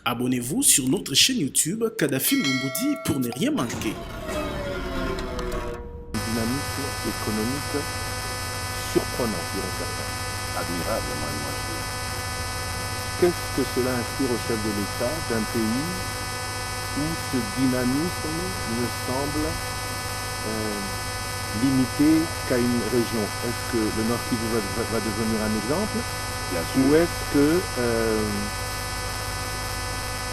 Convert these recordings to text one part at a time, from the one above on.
Abonnez-vous sur notre chaîne YouTube Kadhafi Moumoudi pour ne rien manquer. Dynamisme économique surprenant, diront certains. Admirable, moi. Qu'est-ce que cela inspire au chef de l'État d'un pays où ce dynamisme ne semble limité qu'à une région? Est-ce que le Nord Kivu va devenir un exemple? Bien sûr. Ou est-ce que...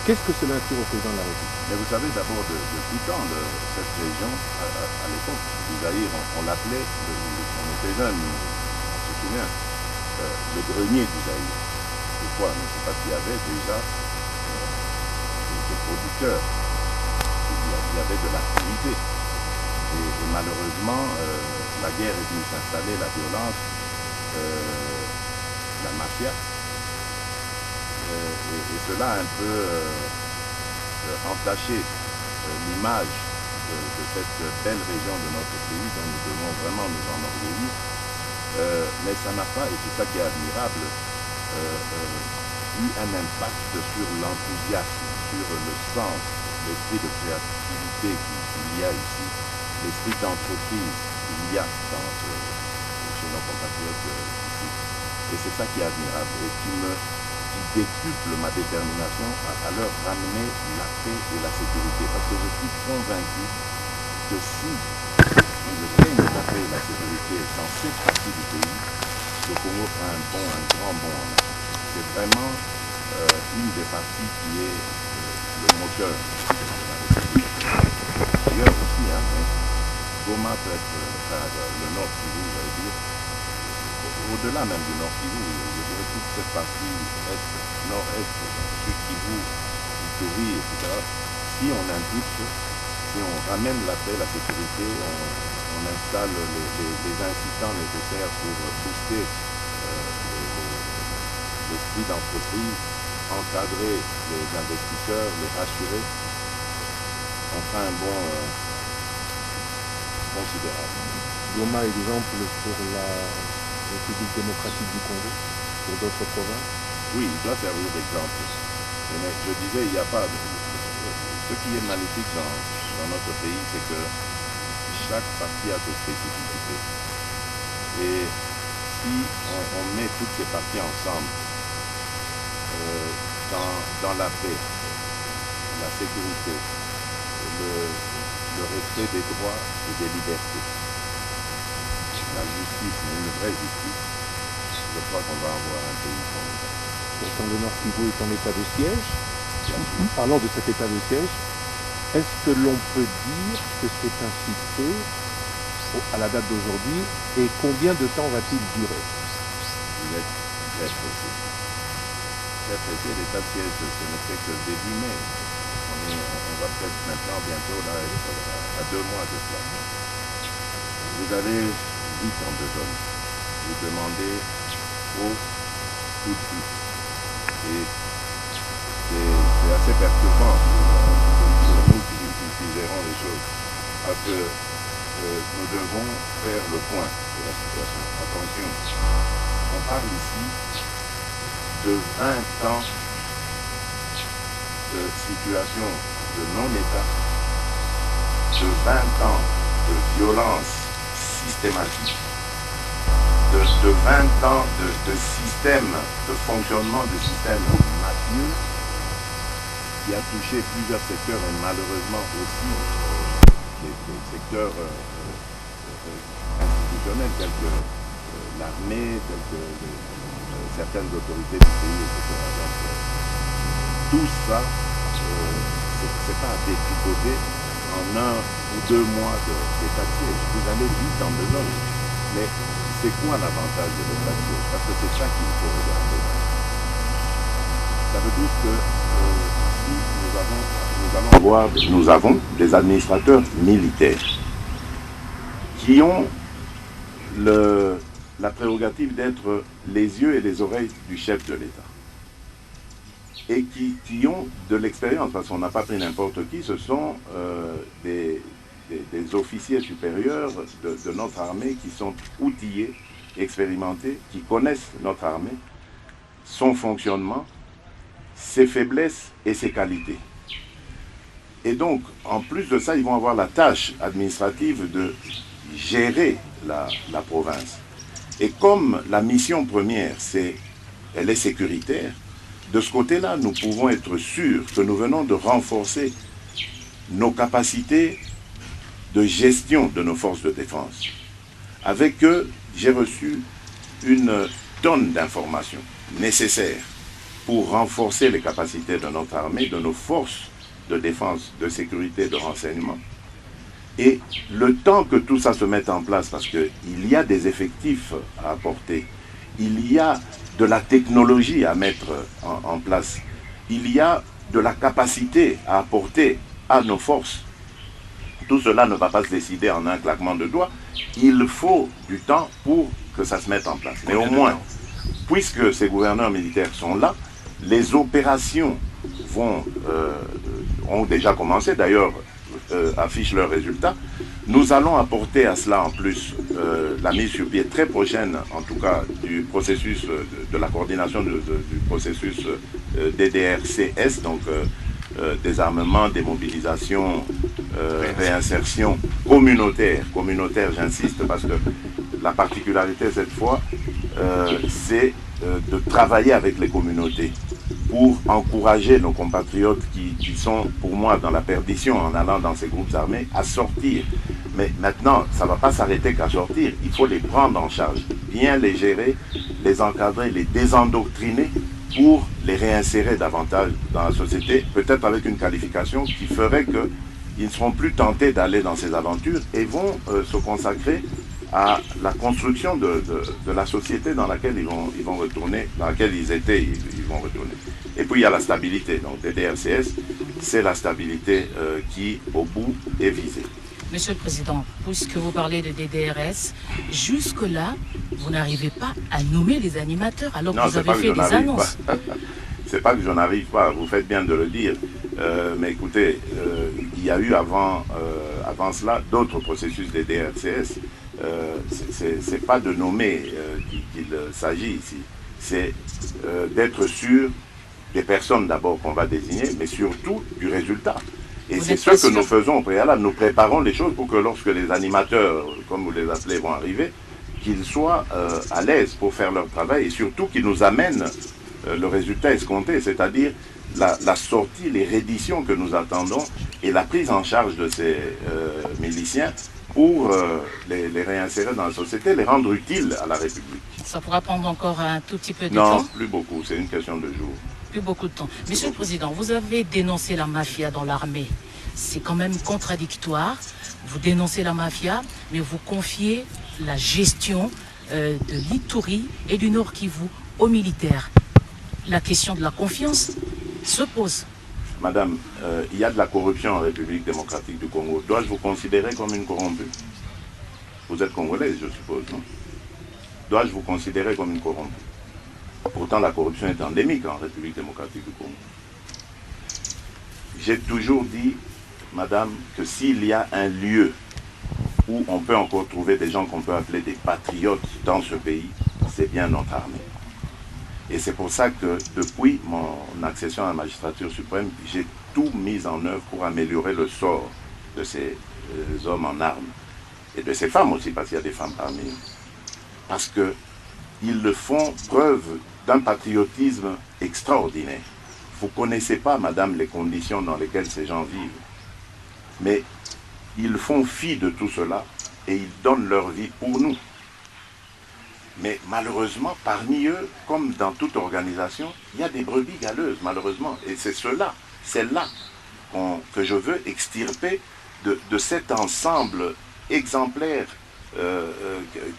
qu'est-ce que cela inspire au président de la République? Mais vous savez, d'abord, de tout temps, cette région, à l'époque du Zaïre, on l'appelait, on était jeunes, on se souvient, le grenier du Zaïre. Pourquoi? Mais c'est parce qu'il y avait déjà des producteurs, il y avait de l'activité. Et malheureusement, la guerre est venue s'installer, la violence, la mafia. Et cela a un peu entaché l'image de cette belle région de notre pays dont nous devons vraiment nous enorgueillir. Mais ça n'a pas, et c'est ça qui est admirable, eu un impact sur l'enthousiasme, sur le sens, l'esprit de créativité qu'il y a ici, l'esprit d'entreprise qu'il y a chez nos compatriotes ici. Et c'est ça qui est admirable et qui décuple ma détermination à leur ramener la paix et la sécurité. Parce que je suis convaincu que si le règne de la paix et la sécurité dans cette partie du pays, le Congo fera un grand bond en avant. C'est vraiment une des parties qui est le moteur de la République. D'ailleurs aussi, Goma peut être le Nord Kivu, j'allais dire, au-delà même du Nord Kivu, je dirais toute cette partie est, nord-est, sud Kivu, Ituri, etc. Si on impulse, si on ramène la paix, la sécurité, on installe les incitants nécessaires pour booster l'esprit d'entreprise, encadrer les investisseurs, les rassurer, on fera un bond considérable. Goma, exemple pour la République démocratique du Congo, pour d'autres provinces? Oui, il doit servir d'exemple. Mais je disais, il n'y a pas... Ce qui est magnifique dans notre pays, c'est que chaque partie a ses spécificités. Et si on met toutes ces parties ensemble, dans la paix, la sécurité, le respect des droits et des libertés, la justice, mais une vraie justice, je crois qu'on va avoir un pays formidable. Pourtant, le Nord Kivu est en état de siège. Parlons de cet état de siège. Est-ce que l'on peut dire que c'est un succès à la date d'aujourd'hui et combien de temps va-t-il durer? Vous êtes très pressé. Très pressé, l'état de siège, ce ne fait que début mai. On va peut-être maintenant, bientôt, là, être à 2 mois de cela. Vous avez 8 ans de zone. Vous demandez au tout de suite. Et c'est assez perturbant pour nous qui gérons les choses. Parce que nous devons faire le point de la situation. Attention, on parle ici de 20 ans de situation de non-État, de 20 ans de violence systématique, de 20 ans de système, de fonctionnement de système mafieux qui a touché plusieurs secteurs et malheureusement aussi les secteurs institutionnels tels que l'armée, tels que certaines autorités du pays, etc. Donc, tout ça, c'est pas à détricoter en 1 ou 2 mois d'état de siège. Vous allez vite en besogne. Mais c'est quoi l'avantage de l'état de siège? Parce que c'est ça qu'il faut regarder. Ça veut dire que si nous avons des administrateurs militaires qui ont la prérogative d'être les yeux et les oreilles du chef de l'État. Et qui ont de l'expérience, parce qu'on n'a pas pris n'importe qui, ce sont des officiers supérieurs de notre armée qui sont outillés, expérimentés, qui connaissent notre armée, son fonctionnement, ses faiblesses et ses qualités. Et donc, en plus de ça, ils vont avoir la tâche administrative de gérer la province. Et comme la mission première, elle est sécuritaire, de ce côté-là, nous pouvons être sûrs que nous venons de renforcer nos capacités de gestion de nos forces de défense. Avec eux, j'ai reçu une tonne d'informations nécessaires pour renforcer les capacités de notre armée, de nos forces de défense, de sécurité, de renseignement. Et le temps que tout ça se mette en place, parce qu'il y a des effectifs à apporter, il y a de la technologie à mettre en place, il y a de la capacité à apporter à nos forces. Tout cela ne va pas se décider en un claquement de doigts. Il faut du temps pour que ça se mette en place. Mais au moins, puisque ces gouverneurs militaires sont là, les opérations ont déjà commencé, d'ailleurs affichent leurs résultats. Nous allons apporter à cela en plus la mise sur pied très prochaine, en tout cas, du processus de la coordination du processus DDRCS, donc désarmement, démobilisation, réinsertion communautaire. Communautaire, j'insiste, parce que la particularité cette fois, c'est de travailler avec les communautés pour encourager nos compatriotes qui sont pour moi dans la perdition en allant dans ces groupes armés à sortir. Mais maintenant, ça ne va pas s'arrêter qu'à sortir, il faut les prendre en charge, bien les gérer, les encadrer, les désendoctriner pour les réinsérer davantage dans la société, peut-être avec une qualification qui ferait qu'ils ne seront plus tentés d'aller dans ces aventures et vont se consacrer à la construction de la société dans laquelle ils vont retourner, dans laquelle ils étaient, ils vont retourner. Et puis il y a la stabilité, donc DDRCS, c'est la stabilité qui, au bout, est visée. Monsieur le Président, puisque vous parlez de DDRS, jusque-là, vous n'arrivez pas à nommer les animateurs alors que vous avez fait des annonces. C'est pas que je n'arrive pas, vous faites bien de le dire. Mais écoutez, il y a eu avant cela d'autres processus DDRCS. C'est pas de nommer qu'il s'agit ici, c'est d'être sûr des personnes d'abord qu'on va désigner, mais surtout du résultat. Et c'est ce que nous faisons au préalable. Nous préparons les choses pour que lorsque les animateurs, comme vous les appelez, vont arriver, qu'ils soient à l'aise pour faire leur travail et surtout qu'ils nous amènent le résultat escompté, c'est-à-dire la sortie, les redditions que nous attendons et la prise en charge de ces miliciens pour les réinsérer dans la société, les rendre utiles à la République. Ça pourra prendre encore un tout petit peu de temps? Non, plus beaucoup, c'est une question de jours. Plus beaucoup de temps. Monsieur le Président, vous avez dénoncé la mafia dans l'armée. C'est quand même contradictoire. Vous dénoncez la mafia, mais vous confiez la gestion de l'Ituri et du Nord Kivu aux militaires. La question de la confiance se pose. Madame, il y a de la corruption en République démocratique du Congo. Dois-je vous considérer comme une corrompue? Vous êtes congolaise, je suppose, non? Dois-je vous considérer comme une corrompue? Pourtant, la corruption est endémique en République démocratique du Congo. J'ai toujours dit, madame, que s'il y a un lieu où on peut encore trouver des gens qu'on peut appeler des patriotes dans ce pays, c'est bien notre armée. Et c'est pour ça que depuis mon accession à la magistrature suprême, j'ai tout mis en œuvre pour améliorer le sort de ces hommes en armes. Et de ces femmes aussi, parce qu'il y a des femmes parmi nous. Parce qu'ils font preuve d'un patriotisme extraordinaire. Vous ne connaissez pas, madame, les conditions dans lesquelles ces gens vivent. Mais ils font fi de tout cela et ils donnent leur vie pour nous. Mais malheureusement, parmi eux, comme dans toute organisation, il y a des brebis galeuses, malheureusement. Et c'est là que je veux extirper de cet ensemble exemplaire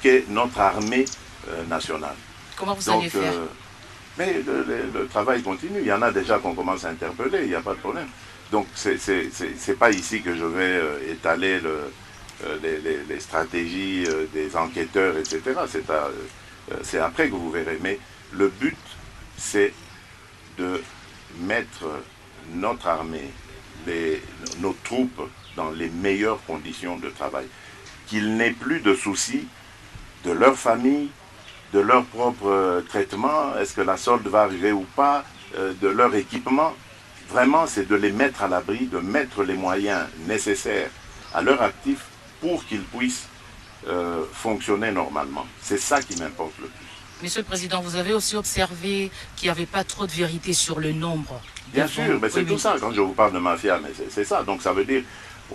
qu'est notre armée nationale. Comment vous allez faire? Mais le travail continue. Il y en a déjà qu'on commence à interpeller, il n'y a pas de problème. Donc c'est pas ici que je vais étaler les stratégies des enquêteurs, etc. C'est après que vous verrez. Mais le but, c'est de mettre notre armée, nos troupes dans les meilleures conditions de travail. Qu'ils n'aient plus de soucis de leur famille, de leur propre traitement, est-ce que la solde va arriver ou pas, de leur équipement, vraiment c'est de les mettre à l'abri, de mettre les moyens nécessaires à leur actif pour qu'ils puissent fonctionner normalement. C'est ça qui m'importe le plus. Monsieur le Président, vous avez aussi observé qu'il n'y avait pas trop de vérité sur le nombre. Bien sûr, mais c'est tout ça quand je vous parle de mafia, mais c'est ça. Donc ça veut dire,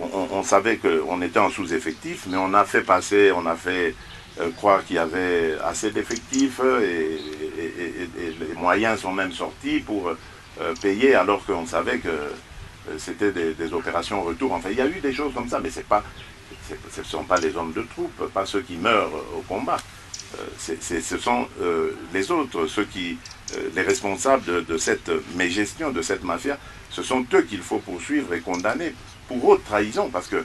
on savait qu'on était en sous-effectif, mais on a fait passer, on a fait croire qu'il y avait assez d'effectifs et les moyens sont même sortis pour payer alors qu'on savait que c'était des opérations retour. Enfin, il y a eu des choses comme ça, mais ce ne sont pas les hommes de troupe, pas ceux qui meurent au combat. Ce sont les autres, les responsables de cette mégestion, de cette mafia, ce sont eux qu'il faut poursuivre et condamner pour haute trahison, parce que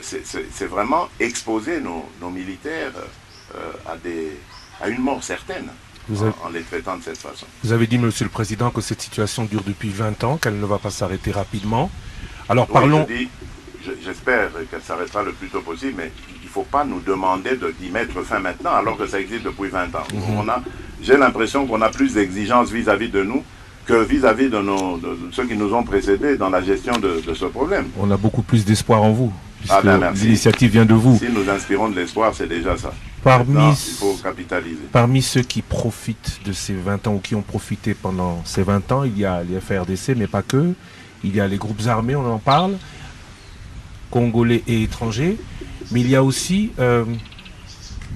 c'est vraiment exposer nos militaires à une mort certaine en les traitant de cette façon. Vous avez dit, Monsieur le Président, que cette situation dure depuis 20 ans, qu'elle ne va pas s'arrêter rapidement. Alors parlons... Oui, j'espère qu'elle s'arrêtera le plus tôt possible, mais il ne faut pas nous demander d'y mettre fin maintenant, alors que ça existe depuis 20 ans. J'ai l'impression qu'on a plus d'exigences vis-à-vis de nous que vis-à-vis de ceux qui nous ont précédés dans la gestion de ce problème. On a beaucoup plus d'espoir en vous, puisque merci. L'initiative vient de vous. Si nous inspirons de l'espoir, c'est déjà ça. Maintenant, il faut capitaliser. Parmi ceux qui profitent de ces 20 ans, ou qui ont profité pendant ces 20 ans, il y a les FARDC, mais pas que. Il y a les groupes armés, on en parle, congolais et étrangers. Mais il y a aussi,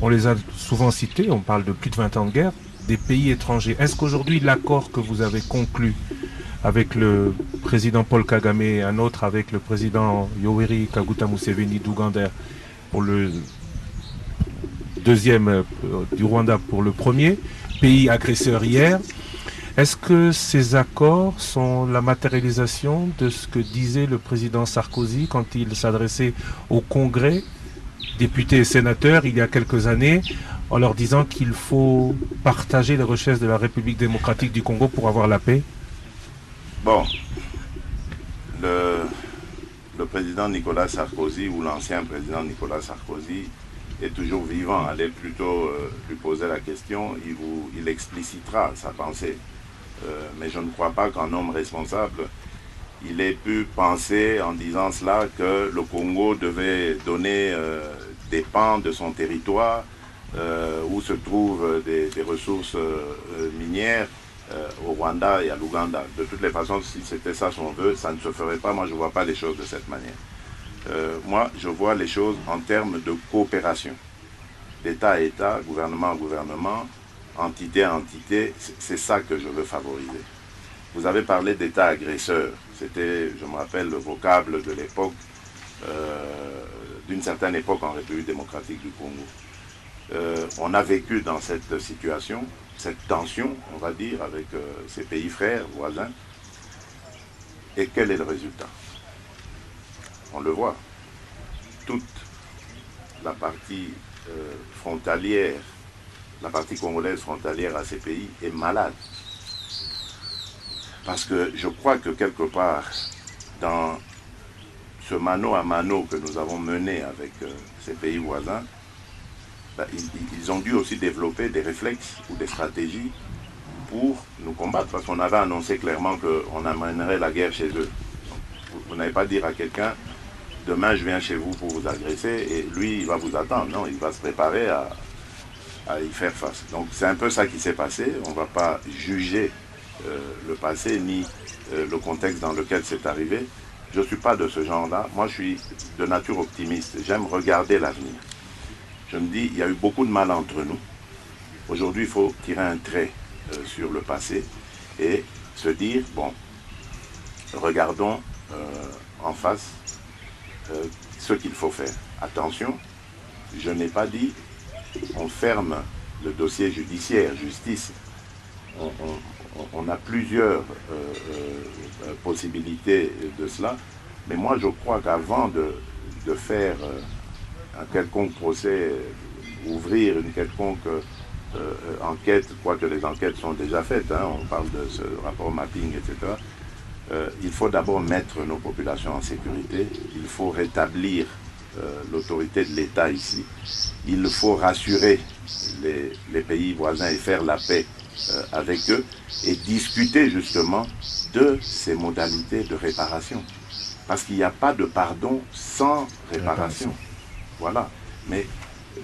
on les a souvent cités, on parle de plus de 20 ans de guerre, des pays étrangers. Est-ce qu'aujourd'hui, l'accord que vous avez conclu avec le président Paul Kagame et un autre avec le président Yoweri Kaguta Museveni d'Ouganda pour le deuxième, du Rwanda pour le premier, pays agresseur hier, est-ce que ces accords sont la matérialisation de ce que disait le président Sarkozy quand il s'adressait au Congrès, députés et sénateurs, il y a quelques années, en leur disant qu'il faut partager les richesses de la République démocratique du Congo pour avoir la paix? Bon, le président Nicolas Sarkozy, ou l'ancien président Nicolas Sarkozy, est toujours vivant. Allez plutôt lui poser la question, il explicitera sa pensée. Mais je ne crois pas qu'un homme responsable, il ait pu penser en disant cela que le Congo devait donner des pans de son territoire où se trouvent des ressources minières au Rwanda et à l'Ouganda. De toutes les façons, si c'était ça son vœu, ça ne se ferait pas. Moi, je ne vois pas les choses de cette manière. Moi, je vois les choses en termes de coopération. D'État à État, gouvernement à gouvernement, entité à entité, c'est ça que je veux favoriser. Vous avez parlé d'État agresseur. C'était, je me rappelle, le vocable de l'époque, d'une certaine époque en République démocratique du Congo. On a vécu dans cette situation, cette tension, on va dire, avec ces pays frères, voisins. Et quel est le résultat? On le voit. Toute la partie frontalière, la partie congolaise frontalière à ces pays est malade. Parce que je crois que quelque part, dans ce mano à mano que nous avons mené avec ces pays voisins, ils ont dû aussi développer des réflexes ou des stratégies pour nous combattre, parce qu'on avait annoncé clairement qu'on amènerait la guerre chez eux. Vous n'allez pas dire à quelqu'un, demain je viens chez vous pour vous agresser, et lui il va vous attendre. Non, il va se préparer à y faire face. Donc c'est un peu ça qui s'est passé. On ne va pas juger le passé ni le contexte dans lequel c'est arrivé. Je ne suis pas de ce genre-là. Moi je suis de nature optimiste. J'aime regarder l'avenir. Je me dis, il y a eu beaucoup de mal entre nous. Aujourd'hui, il faut tirer un trait sur le passé et se dire, bon, regardons en face ce qu'il faut faire. Attention, je n'ai pas dit, on ferme le dossier judiciaire, justice. On a plusieurs possibilités de cela, mais moi je crois qu'avant de faire un quelconque procès, ouvrir une quelconque enquête, quoique les enquêtes sont déjà faites, hein, on parle de ce rapport mapping, etc. Il faut d'abord mettre nos populations en sécurité, il faut rétablir l'autorité de l'État ici, il faut rassurer les pays voisins et faire la paix avec eux et discuter justement de ces modalités de réparation. Parce qu'il n'y a pas de pardon sans réparation. Voilà. Mais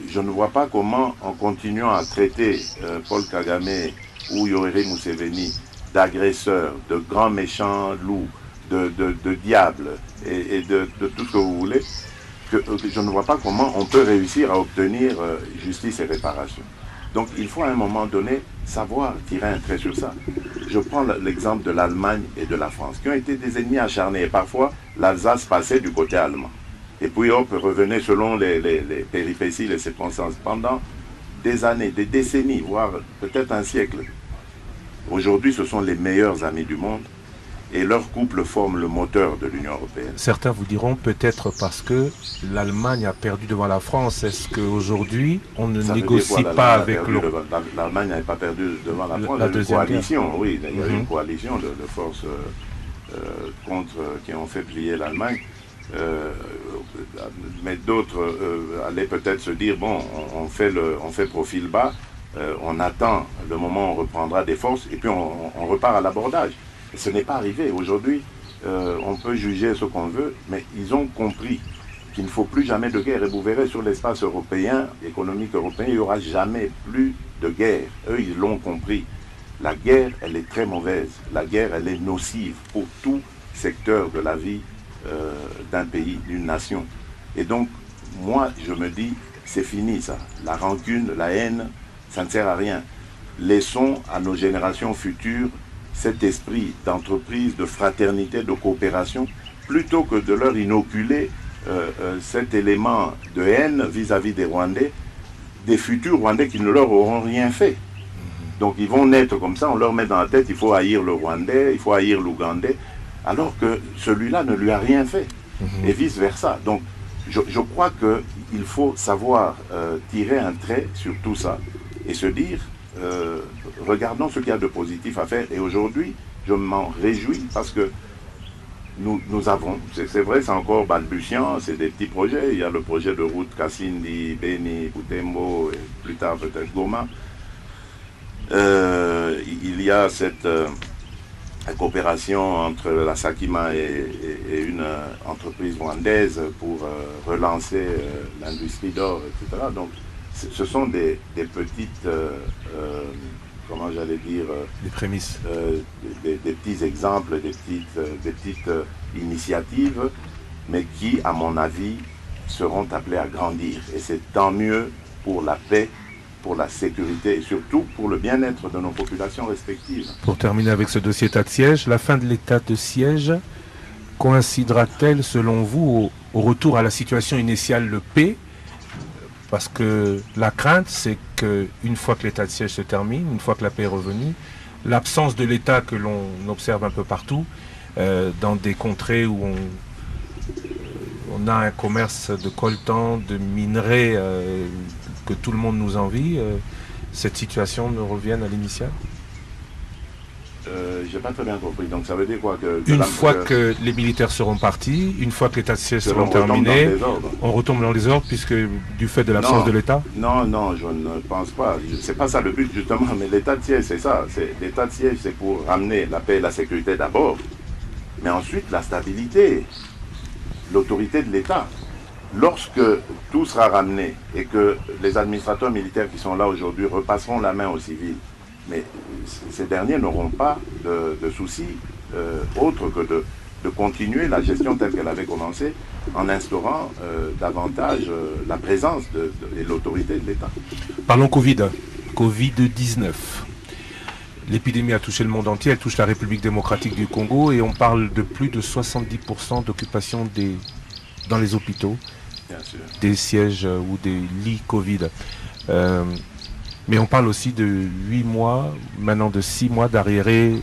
je ne vois pas comment, en continuant à traiter Paul Kagame ou Yoweri Museveni d'agresseurs, de grands méchants loups, de diables et de tout ce que vous voulez, que je ne vois pas comment on peut réussir à obtenir justice et réparation. Donc il faut à un moment donné savoir tirer un trait sur ça. Je prends l'exemple de l'Allemagne et de la France, qui ont été des ennemis acharnés. Et parfois, l'Alsace passait du côté allemand. Et puis hop, revenait selon les péripéties, les circonstances, pendant des années, des décennies, voire peut-être un siècle. Aujourd'hui, ce sont les meilleurs amis du monde. Et leur couple forme le moteur de l'Union européenne. Certains vous diront peut-être parce que l'Allemagne a perdu devant la France. Est-ce qu'aujourd'hui, on ne négocie pas avec l'Europe? L'Allemagne n'avait pas perdu devant la France. La deuxième coalition, guerre. Oui, il y a eu une coalition de forces qui ont fait plier l'Allemagne. Mais d'autres allaient peut-être se dire, bon, on fait profil bas, on attend le moment où on reprendra des forces et puis on repart à l'abordage. Ce n'est pas arrivé. Aujourd'hui, on peut juger ce qu'on veut, mais ils ont compris qu'il ne faut plus jamais de guerre. Et vous verrez sur l'espace européen, économique européen, il n'y aura jamais plus de guerre. Eux, ils l'ont compris. La guerre, elle est très mauvaise. La guerre, elle est nocive pour tout secteur de la vie d'un pays, d'une nation. Et donc, moi, je me dis, c'est fini ça. La rancune, la haine, ça ne sert à rien. Laissons à nos générations futures cet esprit d'entreprise, de fraternité, de coopération, plutôt que de leur inoculer cet élément de haine vis-à-vis des Rwandais, des futurs Rwandais qui ne leur auront rien fait. Donc ils vont naître comme ça, on leur met dans la tête, il faut haïr le Rwandais, il faut haïr l'Ougandais, alors que celui-là ne lui a rien fait, et vice-versa. Donc je crois qu'il faut savoir tirer un trait sur tout ça, et se dire, regardons ce qu'il y a de positif à faire. Et aujourd'hui, je m'en réjouis parce que nous avons, c'est vrai, c'est encore balbutiant, c'est des petits projets. Il y a le projet de route Kassindi, Beni, Butembo, et plus tard peut-être Goma. Il y a cette coopération entre la Sakima et une entreprise rwandaise pour relancer l'industrie d'or, etc. Donc, ce sont des petites, comment j'allais dire, les prémices, des petits exemples, des petites initiatives, mais qui, à mon avis, seront appelées à grandir. Et c'est tant mieux pour la paix, pour la sécurité et surtout pour le bien-être de nos populations respectives. Pour terminer avec ce dossier état de siège, la fin de l'état de siège coïncidera-t-elle, selon vous, au retour à la situation initiale de paix? Parce que la crainte, c'est qu'une fois que l'état de siège se termine, une fois que la paix est revenue, l'absence de l'État que l'on observe un peu partout, dans des contrées où on a un commerce de coltan, de minerais que tout le monde nous envie, cette situation ne revienne à l'initiale? J'ai pas très bien compris. Donc ça veut dire quoi une fois que les militaires seront partis, une fois que l'état de siège sera terminé, on retombe dans les ordres puisque du fait de l'absence de l'État? Non, je ne pense pas. C'est pas ça le but justement, mais l'état de siège, c'est ça. L'état de siège, c'est pour ramener la paix et la sécurité d'abord, mais ensuite la stabilité, l'autorité de l'État. Lorsque tout sera ramené et que les administrateurs militaires qui sont là aujourd'hui repasseront la main aux civils, mais ces derniers n'auront pas de soucis autres que de continuer la gestion telle qu'elle avait commencé en instaurant davantage la présence et l'autorité de l'État. Parlons Covid-19. L'épidémie a touché le monde entier, elle touche la République démocratique du Congo et on parle de plus de 70% d'occupation dans les hôpitaux, des sièges ou des lits Covid. Mais on parle aussi de 8 mois, maintenant de 6 mois d'arriérés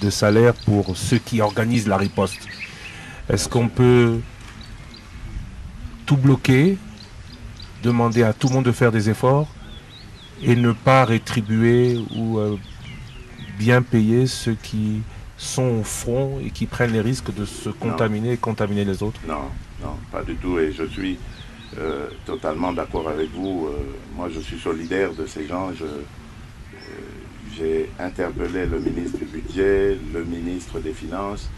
de salaire pour ceux qui organisent la riposte. Est-ce qu'on peut tout bloquer, demander à tout le monde de faire des efforts et ne pas rétribuer ou bien payer ceux qui sont au front et qui prennent les risques de se contaminer et contaminer les autres? Non, pas du tout. Et je suis totalement d'accord avec vous. Moi, je suis solidaire de ces gens. j'ai interpellé le ministre du Budget, le ministre des Finances,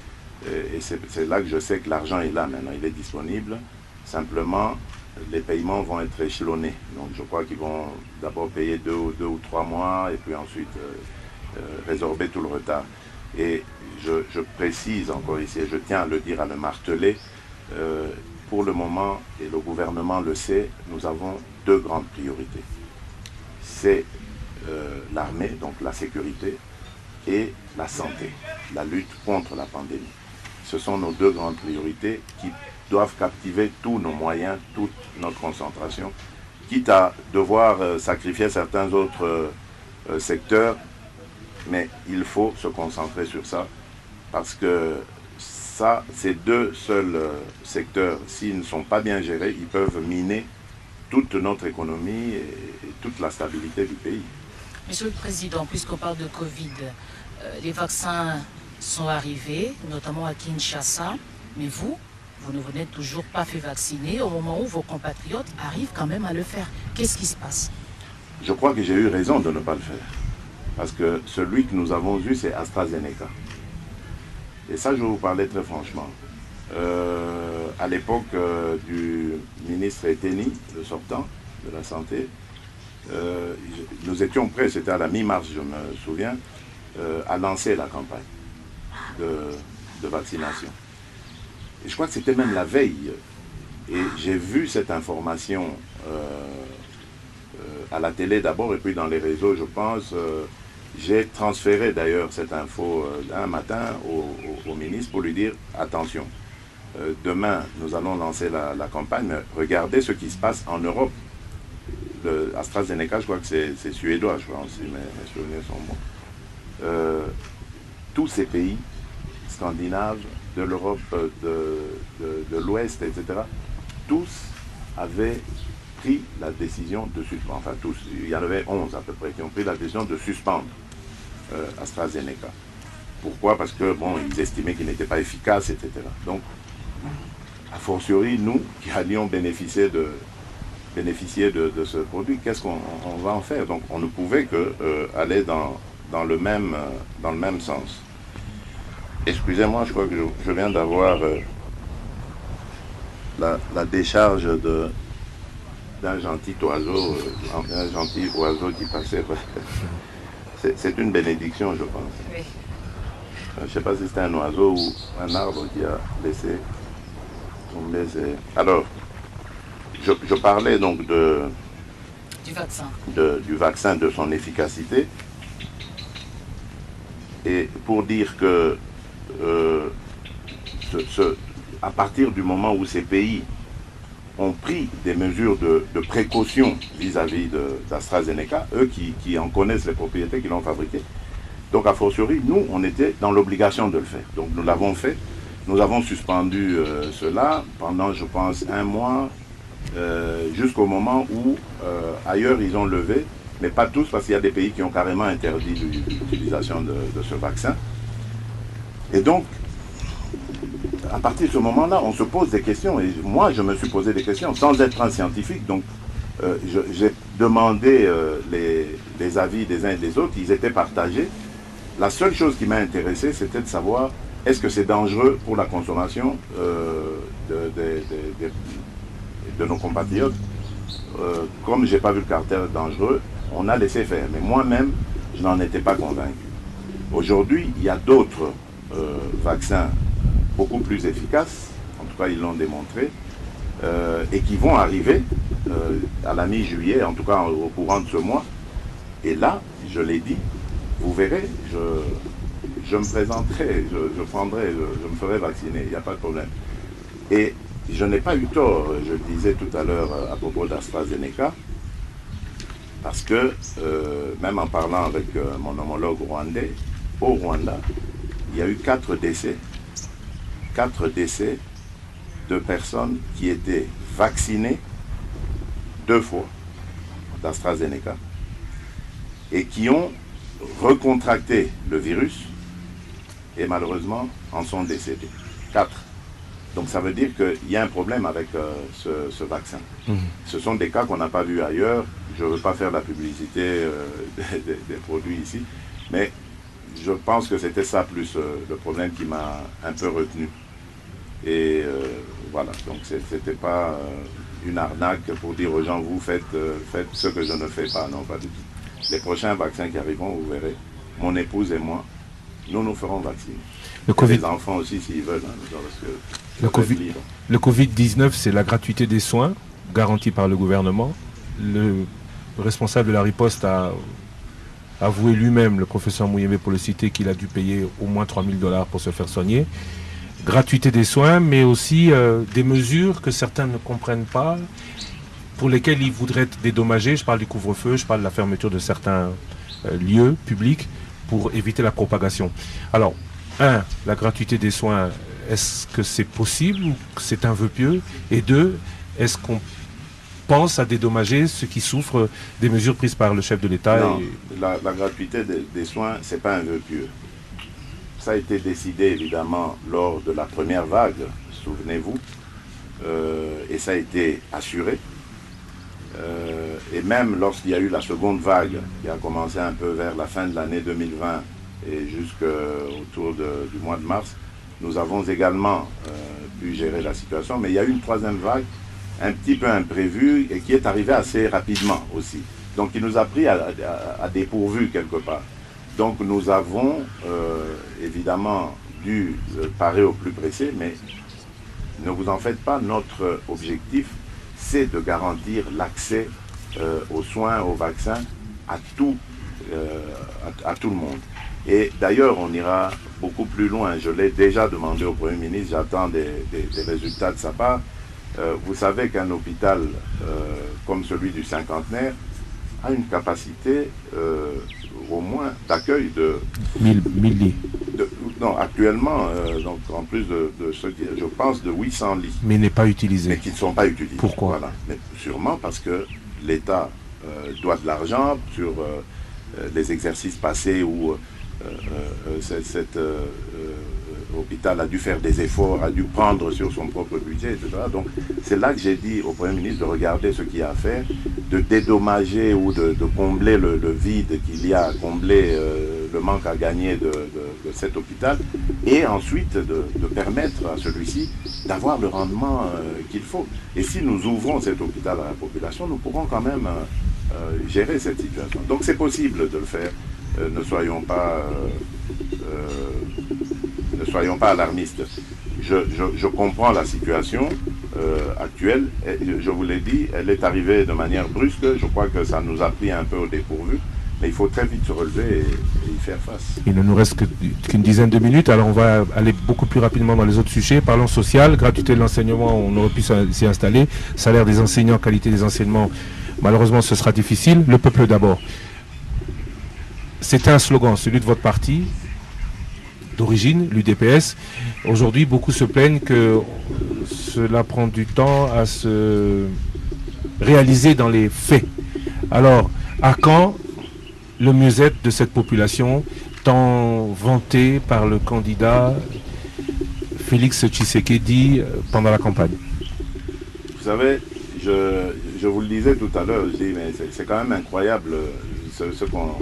et c'est là que je sais que l'argent est là maintenant, il est disponible. Simplement, les paiements vont être échelonnés. Donc je crois qu'ils vont d'abord payer 2 ou 3 mois et puis ensuite résorber tout le retard. Et je précise encore ici, et je tiens à le dire, à le marteler, pour le moment, et le gouvernement le sait, nous avons 2 grandes priorités. C'est l'armée, donc la sécurité, et la santé, la lutte contre la pandémie. Ce sont nos 2 grandes priorités qui doivent captiver tous nos moyens, toute notre concentration, quitte à devoir sacrifier certains autres secteurs, mais il faut se concentrer sur ça, parce que ça, ces 2 seuls secteurs, s'ils ne sont pas bien gérés, ils peuvent miner toute notre économie et toute la stabilité du pays. Monsieur le Président, puisqu'on parle de Covid, les vaccins sont arrivés, notamment à Kinshasa, mais vous ne venez toujours pas fait vacciner au moment où vos compatriotes arrivent quand même à le faire. Qu'est-ce qui se passe? Je crois que j'ai eu raison de ne pas le faire. Parce que celui que nous avons eu, c'est AstraZeneca. Et ça, je vais vous parler très franchement. À l'époque du ministre Eteni, le sortant de la Santé, nous étions prêts, c'était à la mi-mars, je me souviens, à lancer la campagne de vaccination. Et je crois que c'était même la veille. Et j'ai vu cette information à la télé d'abord et puis dans les réseaux, je pense. J'ai transféré d'ailleurs cette info un matin au ministre pour lui dire attention, demain nous allons lancer la campagne, mais regardez ce qui se passe en Europe. AstraZeneca, je crois que c'est suédois, je pense, si mes souvenirs sont bons. Tous ces pays scandinaves, de l'Europe de l'Ouest, etc., tous avaient pris la décision de suspendre, enfin tous, il y en avait 11 à peu près qui ont pris la décision de suspendre AstraZeneca. Pourquoi? Parce que bon, ils estimaient qu'il n'était pas efficace, etc. Donc, a fortiori, nous qui allions bénéficier de ce produit, qu'est-ce qu'on va en faire? Donc, on ne pouvait que aller dans le même sens. Excusez-moi, je crois que je viens d'avoir la décharge d'un gentil oiseau, qui passait. C'est une bénédiction, je pense. Oui. Je ne sais pas si c'était un oiseau ou un arbre qui a laissé tomber. Alors, je parlais donc du vaccin, de son efficacité. Et pour dire que à partir du moment où ces pays ont pris des mesures de précaution vis-à-vis d'AstraZeneca, eux qui en connaissent les propriétés, qui l'ont fabriqué. Donc, a fortiori, nous, on était dans l'obligation de le faire. Donc, nous l'avons fait. Nous avons suspendu cela pendant, je pense, 1 mois, jusqu'au moment où, ailleurs, ils ont levé, mais pas tous, parce qu'il y a des pays qui ont carrément interdit l'utilisation de ce vaccin. Et donc, à partir de ce moment-là, on se pose des questions, et moi, je me suis posé des questions, sans être un scientifique, donc j'ai demandé les avis des uns et des autres, ils étaient partagés. La seule chose qui m'a intéressé, c'était de savoir, est-ce que c'est dangereux pour la consommation de nos compatriotes? Comme je n'ai pas vu le caractère dangereux, on a laissé faire, mais moi-même, je n'en étais pas convaincu. Aujourd'hui, il y a d'autres vaccins beaucoup plus efficaces, en tout cas ils l'ont démontré, et qui vont arriver à la mi-juillet, en tout cas au courant de ce mois. Et là, je l'ai dit, vous verrez, je me présenterai, je me ferai vacciner, il n'y a pas de problème. Et je n'ai pas eu tort, je le disais tout à l'heure à propos d'AstraZeneca, parce que même en parlant avec mon homologue rwandais, au Rwanda, il y a eu 4 décès. 4 décès de personnes qui étaient vaccinées 2 fois d'AstraZeneca et qui ont recontracté le virus et malheureusement en sont décédés. 4. Donc ça veut dire qu'il y a un problème avec ce vaccin. Ce sont des cas qu'on n'a pas vus ailleurs. je ne veux pas faire la publicité des produits ici, mais je pense que c'était ça plus le problème qui m'a un peu retenu. Et voilà, donc c'était pas une arnaque pour dire aux gens, vous faites ce que je ne fais pas, non, pas du tout. Les prochains vaccins qui arriveront, vous verrez, mon épouse et moi, nous ferons vacciner. Les enfants aussi, s'ils veulent, hein, parce que le Covid-19, c'est la gratuité des soins garantie par le gouvernement. Le responsable de la riposte a avoué lui-même, le professeur Mouyembe pour le citer, qu'il a dû payer au moins 3 000 $ pour se faire soigner. Gratuité des soins, mais aussi des mesures que certains ne comprennent pas, pour lesquelles ils voudraient être dédommagés. Je parle du couvre-feu, je parle de la fermeture de certains lieux publics pour éviter la propagation. Alors, la gratuité des soins, est-ce que c'est possible ou c'est un vœu pieux? Et 2, est-ce qu'on pense à dédommager ceux qui souffrent des mesures prises par le chef de l'État? Non, la gratuité des soins, ce n'est pas un vœu pieux. Ça a été décidé évidemment lors de la première vague, souvenez-vous, et ça a été assuré. Et même lorsqu'il y a eu la seconde vague, qui a commencé un peu vers la fin de l'année 2020 et jusqu'autour du mois de mars, nous avons également pu gérer la situation. Mais il y a eu une troisième vague, un petit peu imprévue, et qui est arrivée assez rapidement aussi. Donc il nous a pris à dépourvu quelque part. Donc nous avons évidemment dû parer au plus pressé, mais ne vous en faites pas, notre objectif, c'est de garantir l'accès aux soins, aux vaccins à tout le monde. Et d'ailleurs, on ira beaucoup plus loin. Je l'ai déjà demandé au Premier ministre, j'attends des résultats de sa part. Vous savez qu'un hôpital comme celui du Cinquantenaire a une capacité au moins d'accueil de 1000 lits. Non, actuellement, donc en plus de ce qui, je pense, de 800 lits. Mais n'est pas utilisé. Mais qui ne sont pas utilisés. Pourquoi? Voilà. Mais sûrement parce que l'État doit de l'argent sur les exercices passés où cet hôpital a dû faire des efforts, a dû prendre sur son propre budget, etc. Donc c'est là que j'ai dit au Premier ministre de regarder ce qu'il y a à faire, de dédommager ou de combler le vide qu'il y a, combler le manque à gagner de cet hôpital, et ensuite de permettre à celui-ci d'avoir le rendement qu'il faut. Et si nous ouvrons cet hôpital à la population, nous pourrons quand même gérer cette situation. Donc c'est possible de le faire. Ne soyons pas alarmistes. Je comprends la situation actuelle. Et je vous l'ai dit, elle est arrivée de manière brusque. Je crois que ça nous a pris un peu au dépourvu. Mais il faut très vite se relever et y faire face. Il ne nous reste qu'une dizaine de minutes. Alors on va aller beaucoup plus rapidement dans les autres sujets. Parlons social, gratuité de l'enseignement, on aurait pu s'y installer. Salaire des enseignants, qualité des enseignements, malheureusement ce sera difficile. Le peuple d'abord. C'était un slogan, celui de votre parti, d'origine, l'UDPS. Aujourd'hui, beaucoup se plaignent que cela prend du temps à se réaliser dans les faits. Alors, à quand le mieux-être de cette population, tant vantée par le candidat Félix Tshisekedi pendant la campagne? Vous savez, je vous le disais tout à l'heure, je dis, mais c'est quand même incroyable ce qu'on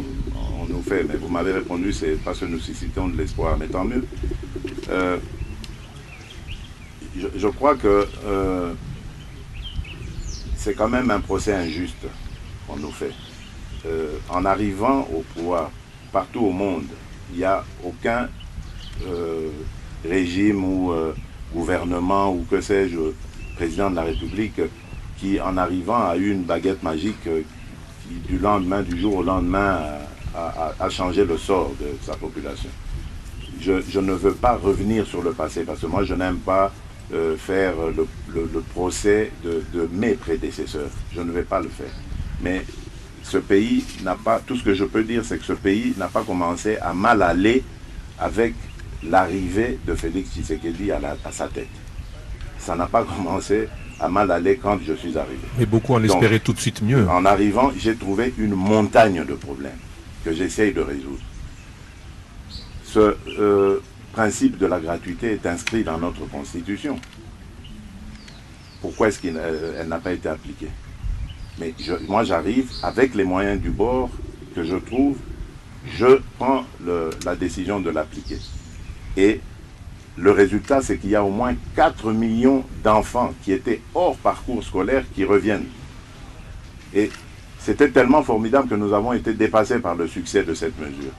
nous fait, mais vous m'avez répondu, c'est parce que nous suscitons de l'espoir, mais tant mieux. Je crois que c'est quand même un procès injuste qu'on nous fait. En arrivant au pouvoir, partout au monde, il n'y a aucun régime ou gouvernement ou que sais-je, président de la République, qui en arrivant a eu une baguette magique qui du jour au lendemain a changé le sort de sa population. Je ne veux pas revenir sur le passé parce que moi je n'aime pas faire le procès de mes prédécesseurs. Je ne vais pas le faire. Mais ce pays n'a pas, tout ce que je peux dire, c'est que ce pays n'a pas commencé à mal aller avec l'arrivée de Félix Tshisekedi à sa tête. Ça n'a pas commencé à mal aller quand je suis arrivé. Mais beaucoup en espéraient tout de suite mieux. En arrivant, j'ai trouvé une montagne de problèmes que j'essaye de résoudre. Ce principe de la gratuité est inscrit dans notre Constitution. Pourquoi est-ce qu'elle n'a pas été appliquée? Mais moi, j'arrive avec les moyens du bord que je trouve, je prends la décision de l'appliquer. Et le résultat, c'est qu'il y a au moins 4 millions d'enfants qui étaient hors parcours scolaire qui reviennent. Et c'était tellement formidable que nous avons été dépassés par le succès de cette mesure.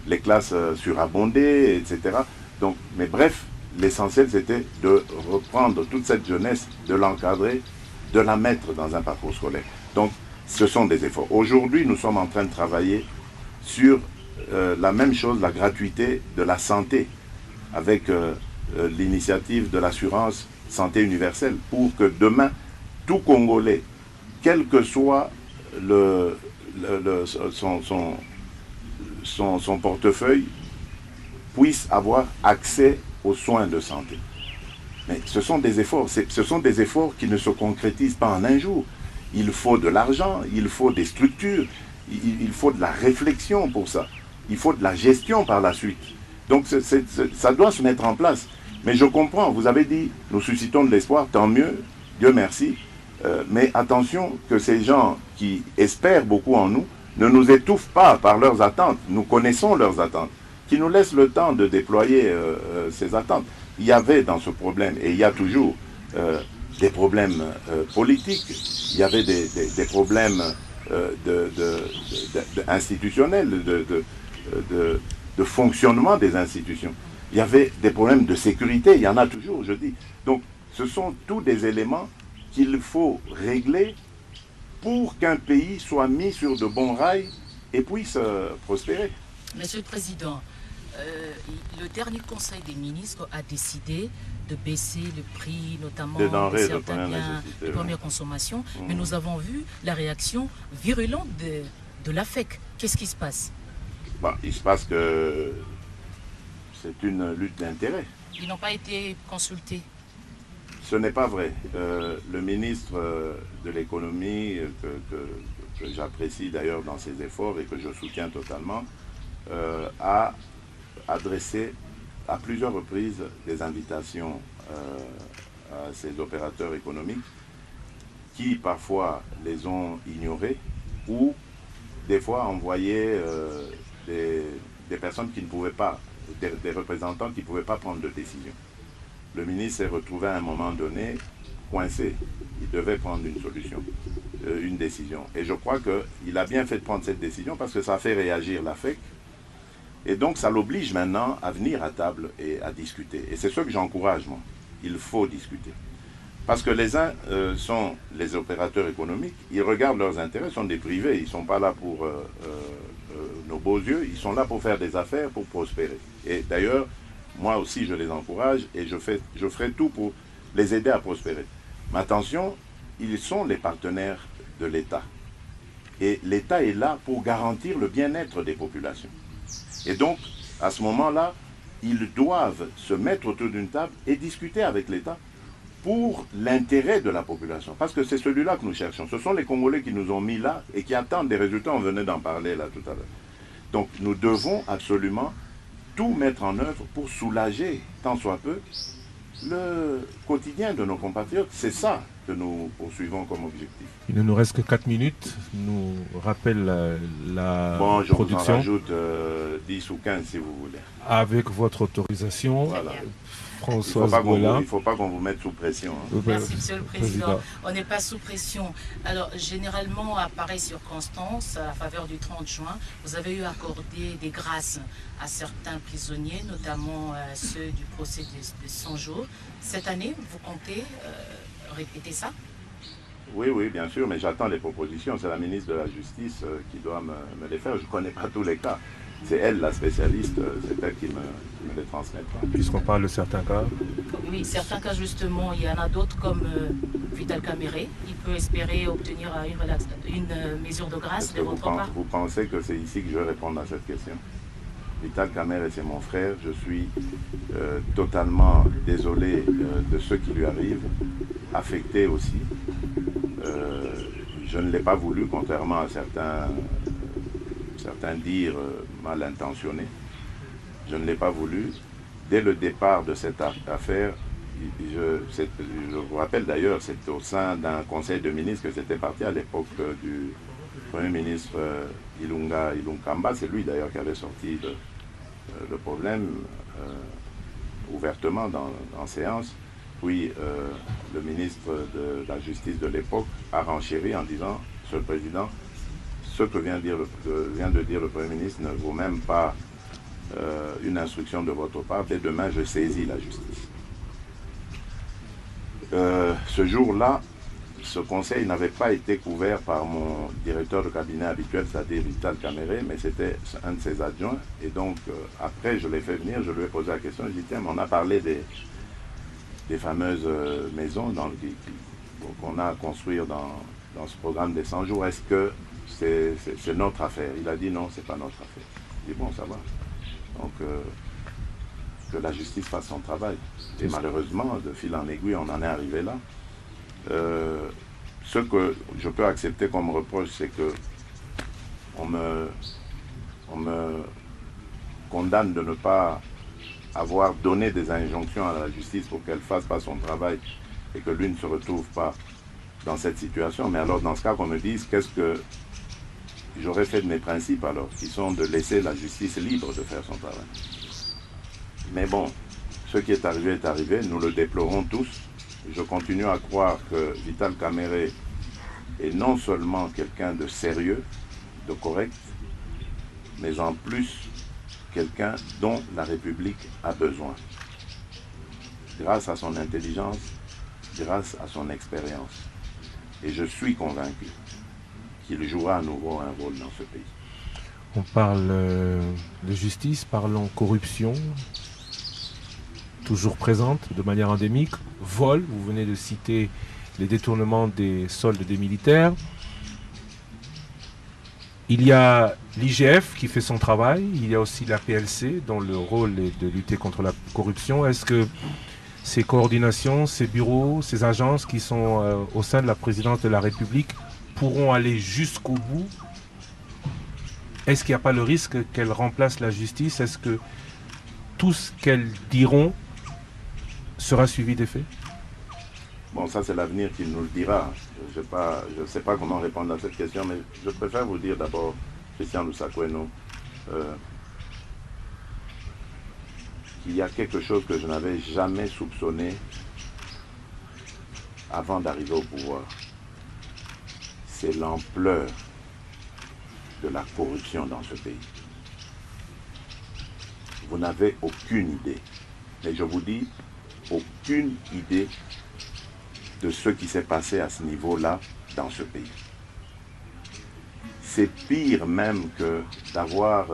Les classes surabondées, etc. Donc, mais bref, l'essentiel, c'était de reprendre toute cette jeunesse, de l'encadrer, de la mettre dans un parcours scolaire. Donc, ce sont des efforts. Aujourd'hui, nous sommes en train de travailler sur la même chose, la gratuité de la santé, avec l'initiative de l'assurance santé universelle, pour que demain, tout Congolais, quel que soit son portefeuille, puisse avoir accès aux soins de santé. Mais ce sont des efforts, qui ne se concrétisent pas en un jour. Il faut de l'argent, il faut des structures, il faut de la réflexion pour ça. Il faut de la gestion par la suite. Donc ça doit se mettre en place. Mais je comprends, vous avez dit, nous suscitons de l'espoir, tant mieux, Dieu merci. Mais attention que ces gens qui espèrent beaucoup en nous ne nous étouffent pas par leurs attentes. Nous connaissons leurs attentes, qui nous laissent le temps de déployer ces attentes. Il y avait dans ce problème, et il y a toujours des problèmes politiques, il y avait des problèmes institutionnels, de fonctionnement des institutions. Il y avait des problèmes de sécurité, il y en a toujours, je dis. Donc, ce sont tous des éléments qu'il faut régler pour qu'un pays soit mis sur de bons rails et puisse prospérer. Monsieur le Président, le dernier Conseil des ministres a décidé de baisser le prix, notamment des denrées de certains biens de première consommation, mais nous avons vu la réaction virulente de l'AFEC. Qu'est-ce qui se passe? Il se passe que c'est une lutte d'intérêt. Ils n'ont pas été consultés. Ce n'est pas vrai. Le ministre de l'économie, que j'apprécie d'ailleurs dans ses efforts et que je soutiens totalement, a adressé à plusieurs reprises des invitations à ces opérateurs économiques qui parfois les ont ignorés ou des fois envoyé des personnes qui ne pouvaient pas, des représentants qui ne pouvaient pas prendre de décision. Le ministre s'est retrouvé à un moment donné coincé. Il devait prendre une solution, une décision. Et je crois qu'il a bien fait de prendre cette décision parce que ça a fait réagir l'AFEC. Et donc ça l'oblige maintenant à venir à table et à discuter. Et c'est ce que j'encourage, moi. Il faut discuter. Parce que les uns sont les opérateurs économiques, ils regardent leurs intérêts, sont des privés, ils ne sont pas là pour nos beaux yeux, ils sont là pour faire des affaires, pour prospérer. Et d'ailleurs, moi aussi je les encourage et je ferai tout pour les aider à prospérer. Mais attention, ils sont les partenaires de l'État. Et l'État est là pour garantir le bien-être des populations. Et donc, à ce moment-là, ils doivent se mettre autour d'une table et discuter avec l'État pour l'intérêt de la population. Parce que c'est celui-là que nous cherchons. Ce sont les Congolais qui nous ont mis là et qui attendent des résultats. On venait d'en parler là tout à l'heure. Donc, nous devons absolument tout mettre en œuvre pour soulager, tant soit peu, le quotidien de nos compatriotes. C'est ça que nous poursuivons comme objectif. Il ne nous reste que 4 minutes. Nous rappelle la production. Je vous en rajoute 10 ou 15 si vous voulez. Avec votre autorisation, voilà. Françoise Il ne faut pas qu'on vous mette sous pression. Hein. Merci, Monsieur le Président. On n'est pas sous pression. Alors, généralement, à pareille circonstance, à la faveur du 30 juin, vous avez eu accordé des grâces à certains prisonniers, notamment ceux du procès de 100 jours. Cette année, vous comptez répéter ça? Oui, bien sûr, mais j'attends les propositions. C'est la ministre de la Justice qui doit me les faire. Je ne connais pas tous les cas. C'est elle, la spécialiste, c'est elle qui me les transmettra. Puisqu'on parle de certains cas. Oui, certains cas, justement, il y en a d'autres comme Vital Caméré. Il peut espérer obtenir une mesure de grâce de votre part. Vous pensez que c'est ici que je vais répondre à cette question? Vital Caméré, c'est mon frère. Je suis totalement désolé de ce qui lui arrive, affecté aussi. Je ne l'ai pas voulu, contrairement à certains dires mal intentionnés. Je ne l'ai pas voulu. Dès le départ de cette affaire, je vous rappelle d'ailleurs, c'est au sein d'un conseil de ministres que c'était parti à l'époque du Premier ministre Ilunkamba. C'est lui d'ailleurs qui avait sorti le problème ouvertement en séance. Puis le ministre de la Justice de l'époque a renchéri en disant, Monsieur le Président, ce que vient de dire le Premier ministre ne vaut même pas une instruction de votre part. Dès demain, je saisis la justice. Ce jour-là, ce conseil n'avait pas été couvert par mon directeur de cabinet habituel, c'est-à-dire Vital Kamere, mais c'était un de ses adjoints. Et donc, après, je l'ai fait venir, je lui ai posé la question, je lui ai dit, tiens, on a parlé des fameuses maisons qu'on a à construire dans ce programme des 100 jours. Est-ce que c'est notre affaire? Il a dit non, c'est pas notre affaire. J'ai dit bon, ça va. Donc, que la justice fasse son travail. Et malheureusement, de fil en aiguille, on en est arrivé là. Ce que je peux accepter comme reproche, c'est que on me condamne de ne pas avoir donné des injonctions à la justice pour qu'elle ne fasse pas son travail et que lui ne se retrouve pas dans cette situation. Mais alors, dans ce cas, qu'on me dise qu'est-ce que j'aurais fait de mes principes alors, qui sont de laisser la justice libre de faire son travail. Mais bon, ce qui est arrivé, nous le déplorons tous. Je continue à croire que Vital Kamere est non seulement quelqu'un de sérieux, de correct, mais en plus quelqu'un dont la République a besoin. Grâce à son intelligence, grâce à son expérience. Et je suis convaincu qu'il jouera à nouveau un rôle dans ce pays. On parle de justice, parlons corruption, toujours présente de manière endémique, vol, vous venez de citer les détournements des soldes des militaires. Il y a l'IGF qui fait son travail, il y a aussi la PLC dont le rôle est de lutter contre la corruption. Est-ce que ces coordinations, ces bureaux, ces agences qui sont au sein de la présidence de la République pourront aller jusqu'au bout? Est-ce qu'il n'y a pas le risque qu'elles remplacent la justice? Est-ce que tout ce qu'elles diront sera suivi des faits? Bon, ça c'est l'avenir qui nous le dira. Je ne sais pas comment répondre à cette question, mais je préfère vous dire d'abord, Christian Lusakweno, qu'il y a quelque chose que je n'avais jamais soupçonné avant d'arriver au pouvoir. C'est l'ampleur de la corruption dans ce pays. Vous n'avez aucune idée, mais je vous dis, aucune idée de ce qui s'est passé à ce niveau-là dans ce pays. C'est pire même que d'avoir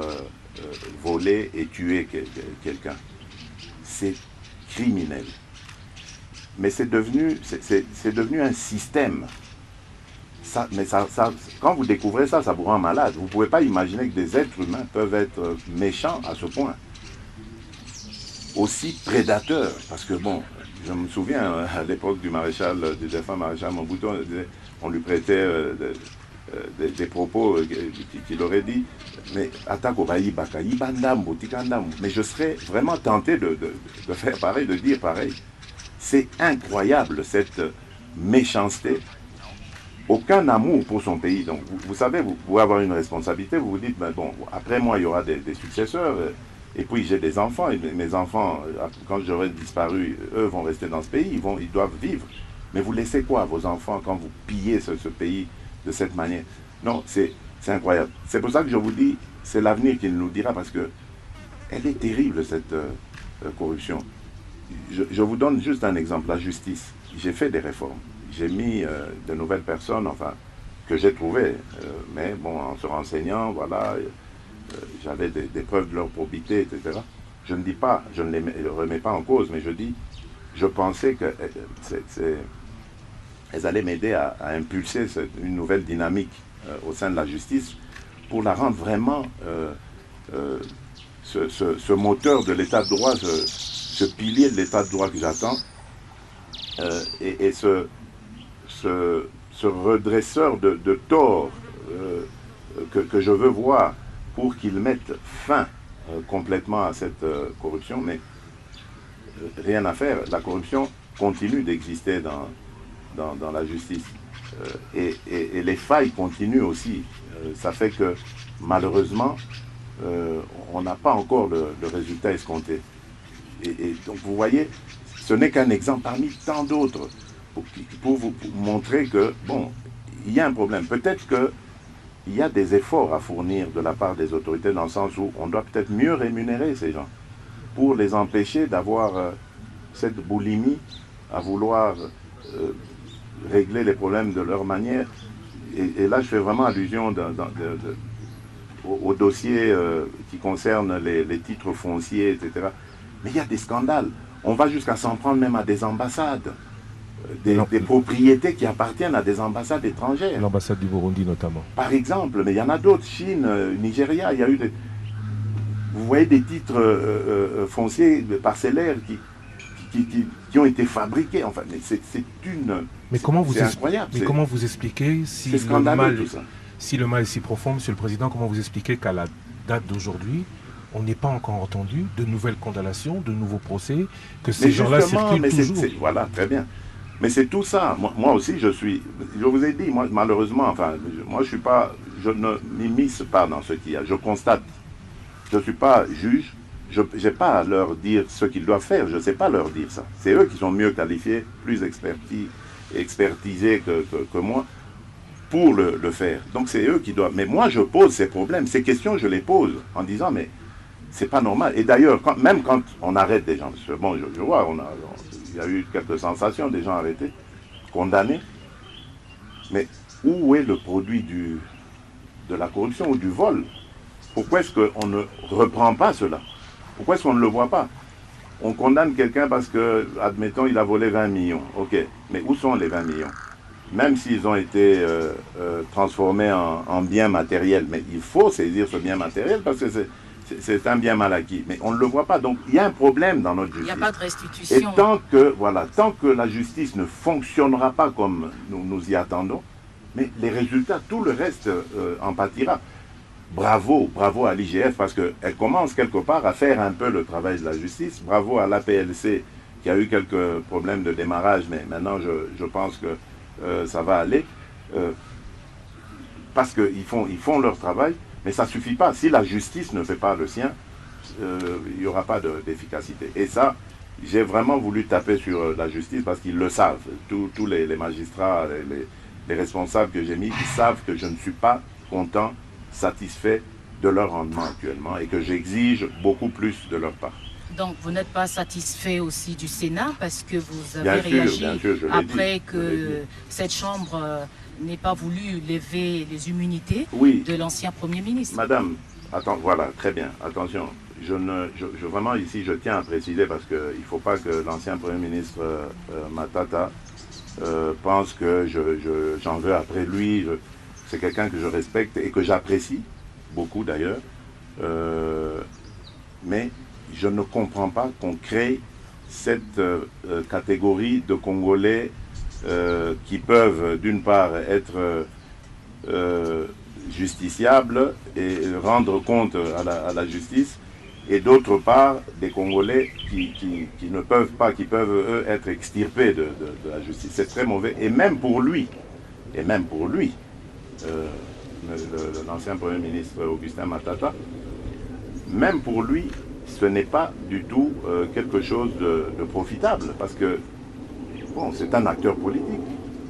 volé et tué quelqu'un. C'est criminel. Mais c'est devenu un système. Quand vous découvrez ça, ça vous rend malade. Vous ne pouvez pas imaginer que des êtres humains peuvent être méchants à ce point. Aussi prédateurs. Parce que bon, je me souviens à l'époque du défunt maréchal Mobutu, on lui prêtait des propos qu'il aurait dit, mais mais je serais vraiment tenté de faire pareil, de dire pareil. C'est incroyable cette méchanceté. Aucun amour pour son pays. Donc, vous savez, vous pouvez avoir une responsabilité, vous vous dites, ben bon, après moi, il y aura des successeurs, et puis j'ai des enfants, et mes enfants, quand j'aurai disparu, eux vont rester dans ce pays, ils doivent vivre. Mais vous laissez quoi à vos enfants quand vous pillez ce pays de cette manière? Non, c'est incroyable. C'est pour ça que je vous dis, c'est l'avenir qui nous dira, parce que elle est terrible, cette corruption. Je vous donne juste un exemple, la justice. J'ai fait des réformes. J'ai mis de nouvelles personnes, enfin, que j'ai trouvées, mais bon, en se renseignant, voilà, j'avais des preuves de leur probité, etc. Je ne dis pas, je ne les remets pas en cause, mais je dis, je pensais qu'elles allaient m'aider à impulser une nouvelle dynamique au sein de la justice pour la rendre vraiment ce moteur de l'état de droit, ce pilier de l'état de droit que j'attends, et ce redresseur de tort que je veux voir pour qu'il mette fin complètement à cette corruption. Mais rien à faire. La corruption continue d'exister dans la justice. Et les failles continuent aussi. Ça fait que malheureusement, on n'a pas encore le résultat escompté. Et donc vous voyez, ce n'est qu'un exemple parmi tant d'autres pour vous montrer que, bon, il y a un problème. Peut-être qu'il y a des efforts à fournir de la part des autorités dans le sens où on doit peut-être mieux rémunérer ces gens pour les empêcher d'avoir cette boulimie à vouloir régler les problèmes de leur manière. Et là, je fais vraiment allusion au dossier qui concerne les titres fonciers, etc. Mais il y a des scandales. On va jusqu'à s'en prendre même à des ambassades, des propriétés qui appartiennent à des ambassades étrangères. L'ambassade du Burundi notamment. Par exemple, mais il y en a d'autres, Chine, Nigeria, il y a eu des... Vous voyez des titres fonciers, parcellaires qui ont été fabriqués. Enfin, mais c'est une... Mais comment vous, incroyable, mais comment vous expliquez si le mal est si profond, Monsieur le Président, comment vous expliquez qu'à la date d'aujourd'hui, on n'est pas encore entendu de nouvelles condamnations, de nouveaux procès, que ces gens-là circulent toujours. Voilà, très bien. Mais c'est tout ça. Moi aussi, je vous ai dit, moi, malheureusement, enfin, moi, je ne m'immisce pas dans ce qu'il y a. Je constate. Je ne suis pas juge. Je n'ai pas à leur dire ce qu'ils doivent faire. Je ne sais pas leur dire ça. C'est eux qui sont mieux qualifiés, plus expertisés que moi pour le faire. Donc, c'est eux qui doivent. Mais moi, je pose ces problèmes. Ces questions, je les pose en disant, mais c'est pas normal. Et d'ailleurs, même quand on arrête des gens, parce que bon, je vois, il y a eu quelques sensations, des gens arrêtés, condamnés. Mais où est le produit de la corruption ou du vol? Pourquoi est-ce qu'on ne reprend pas cela? Pourquoi est-ce qu'on ne le voit pas? On condamne quelqu'un parce que, admettons, il a volé 20 millions. Ok, mais où sont les 20 millions? Même s'ils ont été transformés en biens matériels. Mais il faut saisir ce bien matériel parce que c'est un bien mal acquis. Mais on ne le voit pas. Donc, il y a un problème dans notre justice. Il n'y a pas de restitution. Et tant que la justice ne fonctionnera pas comme nous y attendons, mais les résultats, tout le reste en pâtira. Bravo à l'IGF parce qu'elle commence quelque part à faire un peu le travail de la justice. Bravo à l'APLC qui a eu quelques problèmes de démarrage, mais maintenant je pense que ça va aller. Parce qu'ils font leur travail, mais ça ne suffit pas. Si la justice ne fait pas le sien, il n'y aura pas d'efficacité. Et ça, j'ai vraiment voulu taper sur la justice parce qu'ils le savent. Tous les magistrats, les responsables que j'ai mis, ils savent que je ne suis pas content, satisfait de leur rendement actuellement et que j'exige beaucoup plus de leur part. Donc vous n'êtes pas satisfait aussi du Sénat parce que vous avez réagi après que cette Chambre n'ait pas voulu lever les immunités de l'ancien Premier ministre. Madame, voilà, très bien, attention. Vraiment ici, je tiens à préciser parce qu'il ne faut pas que l'ancien Premier ministre Matata pense que j'en veux après lui. C'est quelqu'un que je respecte et que j'apprécie beaucoup d'ailleurs. Mais je ne comprends pas qu'on crée cette catégorie de Congolais qui peuvent d'une part être justiciables et rendre compte à la justice, et d'autre part des Congolais qui ne peuvent pas, qui peuvent eux être extirpés de la justice. C'est très mauvais, et même pour lui, l'ancien Premier ministre Augustin Matata, même pour lui, ce n'est pas du tout quelque chose de profitable, parce que, bon, c'est un acteur politique.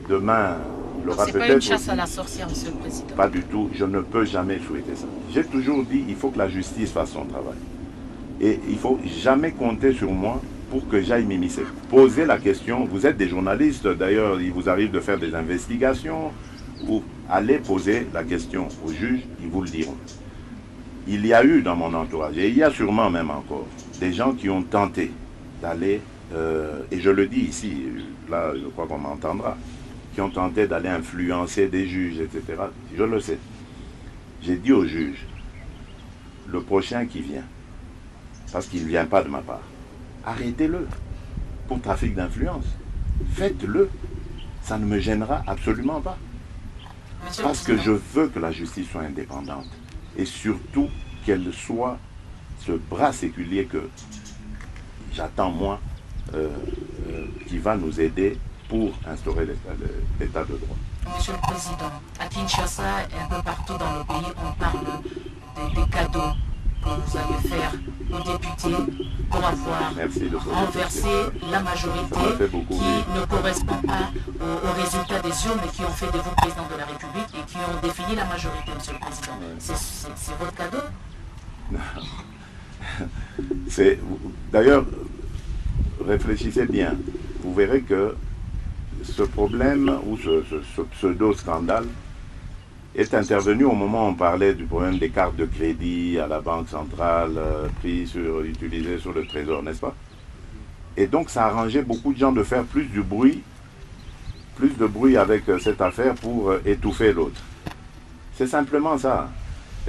Demain, il aura peut-être... C'est pas une chasse à la sorcière, Monsieur le Président. Pas du tout, je ne peux jamais souhaiter ça. J'ai toujours dit, il faut que la justice fasse son travail. Et il ne faut jamais compter sur moi pour que j'aille m'immiscer. Posez la question, vous êtes des journalistes, d'ailleurs, il vous arrive de faire des investigations, ou allez poser la question aux juges, ils vous le diront. Il y a eu dans mon entourage, et il y a sûrement même encore, des gens qui ont tenté d'aller, et je le dis ici, là je crois qu'on m'entendra, qui ont tenté d'aller influencer des juges, etc. Je le sais. J'ai dit aux juges, le prochain qui vient, parce qu'il ne vient pas de ma part, arrêtez-le pour trafic d'influence. Faites-le. Ça ne me gênera absolument pas. Parce que je veux que la justice soit indépendante. Et surtout qu'elle soit ce bras séculier que j'attends moi qui va nous aider pour instaurer l'état de droit. Monsieur le Président, à Kinshasa et un peu partout dans le pays, on parle des cadeaux que vous allez faire aux députés pour avoir renversé la majorité qui ne correspond pas aux résultats des urnes et qui ont fait de vous président de la République et qui ont défini la majorité, Monsieur le Président. C'est votre cadeau? D'ailleurs, réfléchissez bien. Vous verrez que ce problème ou ce pseudo-scandale est intervenu au moment où on parlait du problème des cartes de crédit à la Banque centrale, utilisées sur le Trésor, n'est-ce pas? Et donc ça a arrangé beaucoup de gens de faire plus de bruit avec cette affaire pour étouffer l'autre. C'est simplement ça.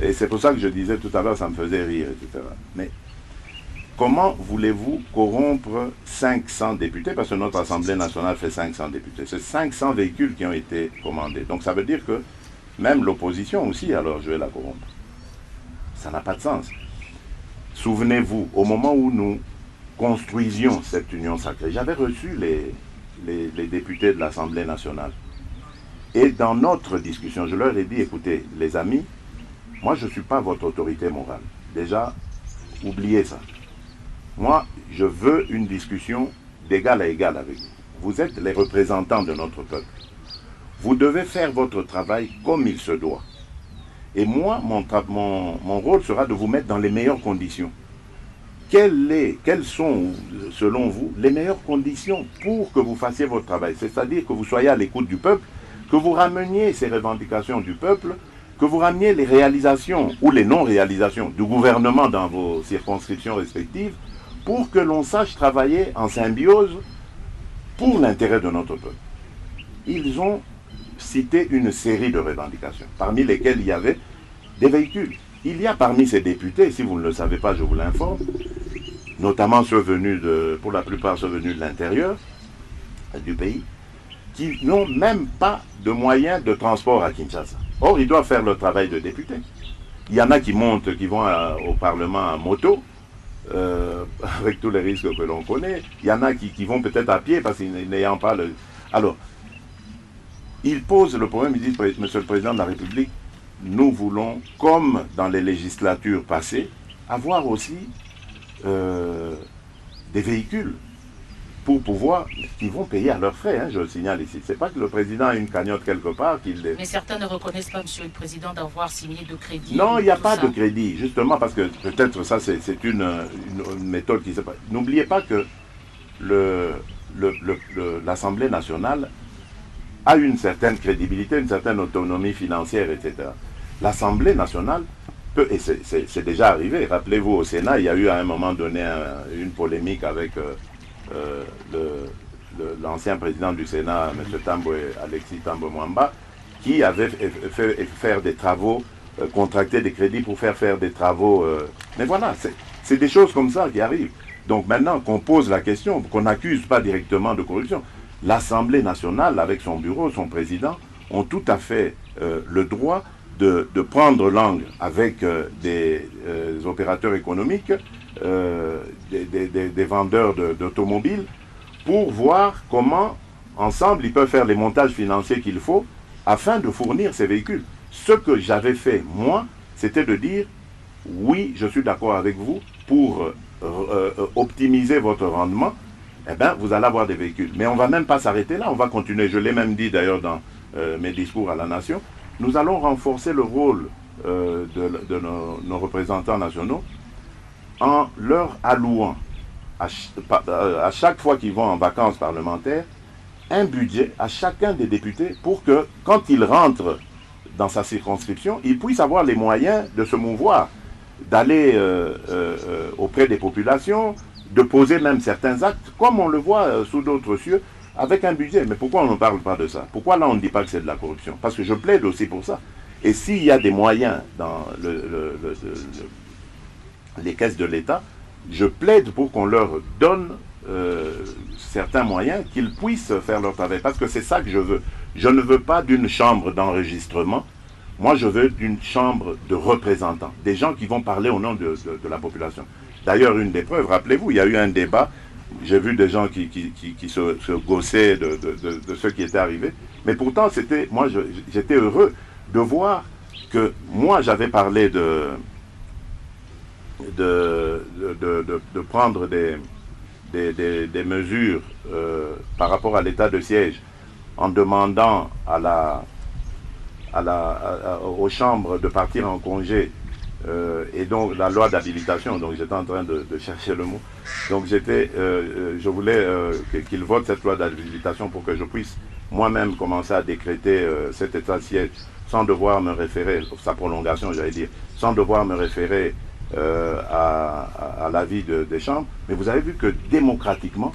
Et c'est pour ça que je disais tout à l'heure, ça me faisait rire, etc. Mais comment voulez-vous corrompre 500 députés? Parce que notre Assemblée nationale fait 500 députés. C'est 500 véhicules qui ont été commandés. Donc ça veut dire que même l'opposition aussi, alors je vais la corrompre. Ça n'a pas de sens. Souvenez-vous, au moment où nous construisions cette union sacrée, j'avais reçu les députés de l'Assemblée nationale. Et dans notre discussion, je leur ai dit, écoutez, les amis, moi je ne suis pas votre autorité morale. Déjà, oubliez ça. Moi, je veux une discussion d'égal à égal avec vous. Vous êtes les représentants de notre peuple. Vous devez faire votre travail comme il se doit. Et moi, mon rôle sera de vous mettre dans les meilleures conditions. Quelles sont, selon vous, les meilleures conditions pour que vous fassiez votre travail? C'est-à-dire que vous soyez à l'écoute du peuple, que vous rameniez ces revendications du peuple, que vous rameniez les réalisations ou les non-réalisations du gouvernement dans vos circonscriptions respectives, pour que l'on sache travailler en symbiose pour l'intérêt de notre peuple. Ils ont cité une série de revendications, parmi lesquelles il y avait des véhicules. Il y a parmi ces députés, si vous ne le savez pas, je vous l'informe, notamment ceux venus pour la plupart ceux venus de l'intérieur du pays, qui n'ont même pas de moyens de transport à Kinshasa. Or, ils doivent faire le travail de député. Il y en a qui montent, qui vont au Parlement en moto, avec tous les risques que l'on connaît. Il y en a qui vont peut-être à pied parce qu'ils n'ayant pas le... Alors, ils posent le problème, ils disent, Monsieur le Président de la République, nous voulons, comme dans les législatures passées, avoir aussi des véhicules pour pouvoir, qui vont payer à leurs frais, hein, je le signale ici. C'est pas que le président a une cagnotte quelque part qu'il... Mais certains ne reconnaissent pas, Monsieur le Président, d'avoir signé de crédit. Non, il n'y a pas de crédit, justement, parce que peut-être ça, c'est une méthode qui se passe. N'oubliez pas que l'Assemblée nationale a une certaine crédibilité, une certaine autonomie financière, etc. L'Assemblée nationale peut, et c'est déjà arrivé, rappelez-vous au Sénat, il y a eu à un moment donné une polémique avec l'ancien président du Sénat, M. Alexis Tambo Mwamba, qui avait fait faire des travaux, contracté des crédits pour faire des travaux. Mais voilà, c'est des choses comme ça qui arrivent. Donc maintenant qu'on pose la question, qu'on n'accuse pas directement de corruption, l'Assemblée nationale, avec son bureau, son président, ont tout à fait le droit de prendre langue avec des opérateurs économiques, des vendeurs d'automobiles, pour voir comment, ensemble, ils peuvent faire les montages financiers qu'il faut afin de fournir ces véhicules. Ce que j'avais fait, moi, c'était de dire, oui, je suis d'accord avec vous, pour optimiser votre rendement, eh bien, vous allez avoir des véhicules. Mais on ne va même pas s'arrêter là, on va continuer. Je l'ai même dit d'ailleurs dans mes discours à la nation. Nous allons renforcer le rôle de nos représentants nationaux en leur allouant, à chaque fois qu'ils vont en vacances parlementaires, un budget à chacun des députés pour que, quand ils rentrent dans sa circonscription, ils puissent avoir les moyens de se mouvoir, d'aller auprès des populations, de poser même certains actes, comme on le voit sous d'autres cieux, avec un budget. Mais pourquoi on ne parle pas de ça? Pourquoi là on ne dit pas que c'est de la corruption? Parce que je plaide aussi pour ça. Et s'il y a des moyens dans les caisses de l'État, je plaide pour qu'on leur donne certains moyens, qu'ils puissent faire leur travail. Parce que c'est ça que je veux. Je ne veux pas d'une chambre d'enregistrement. Moi, je veux d'une chambre de représentants. Des gens qui vont parler au nom de la population. D'ailleurs, une des preuves, rappelez-vous, il y a eu un débat j'ai vu des gens qui se gaussaient de ce qui était arrivé. Mais pourtant, moi, j'étais heureux de voir que moi, j'avais parlé de prendre des mesures par rapport à l'état de siège en demandant aux chambres de partir en congé et donc la loi d'habilitation, donc j'étais en train de chercher le mot, donc je voulais qu'ils votent cette loi d'habilitation pour que je puisse moi-même commencer à décréter cet état de siège sans devoir me référer, sa prolongation j'allais dire, sans devoir me référer à l'avis des chambres. Mais vous avez vu que démocratiquement,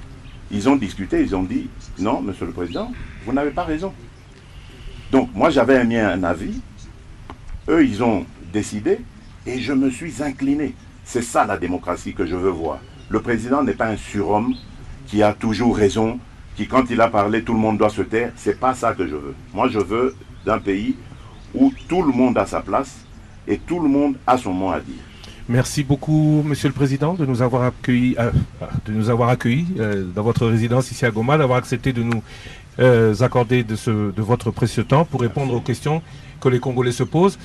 ils ont discuté, ils ont dit non, monsieur le président, vous n'avez pas raison. Donc moi j'avais émis un avis, eux ils ont décidé et je me suis incliné. C'est ça la démocratie que je veux voir. Le président n'est pas un surhomme qui a toujours raison, qui quand il a parlé tout le monde doit se taire. C'est pas ça que je veux. Moi je veux d'un pays où tout le monde a sa place et tout le monde a son mot à dire. Merci beaucoup, Monsieur le Président, de nous avoir accueillis, dans votre résidence ici à Goma, d'avoir accepté de nous accorder de votre précieux temps pour répondre aux questions que les Congolais se posent.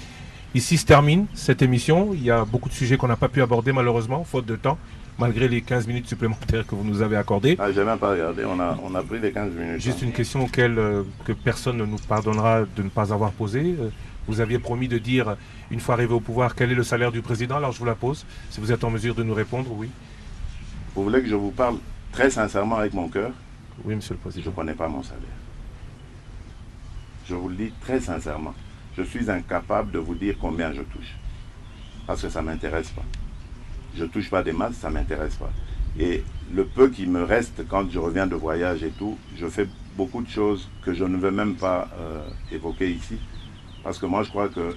Ici se termine cette émission. Il y a beaucoup de sujets qu'on n'a pas pu aborder malheureusement, faute de temps, malgré les 15 minutes supplémentaires que vous nous avez accordées. Ah, j'ai même pas regardé, on a pris les 15 minutes. Juste une question que personne ne nous pardonnera de ne pas avoir posée. Vous aviez promis de dire, une fois arrivé au pouvoir, quel est le salaire du président. Alors je vous la pose, si vous êtes en mesure de nous répondre, oui. Vous voulez que je vous parle très sincèrement avec mon cœur? Oui, monsieur le président. Je ne connais pas mon salaire. Je vous le dis très sincèrement. Je suis incapable de vous dire combien je touche. Parce que ça ne m'intéresse pas. Je ne touche pas des masses, ça ne m'intéresse pas. Et le peu qui me reste quand je reviens de voyage et tout, je fais beaucoup de choses que je ne veux même pas évoquer ici. Parce que moi je crois que,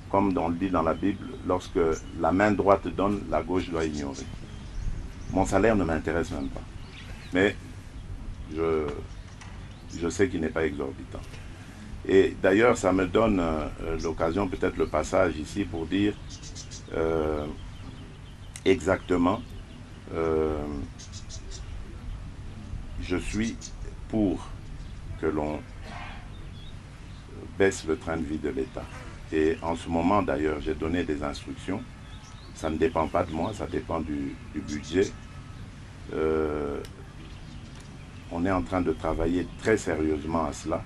comme on le dit dans la Bible, lorsque la main droite donne, la gauche doit ignorer. Mon salaire ne m'intéresse même pas. Mais je sais qu'il n'est pas exorbitant. Et d'ailleurs, ça me donne l'occasion, peut-être le passage ici, pour dire exactement, je suis pour que l'on baisse le train de vie de l'État. Et en ce moment, d'ailleurs, j'ai donné des instructions. Ça ne dépend pas de moi, ça dépend du budget. On est en train de travailler très sérieusement à cela.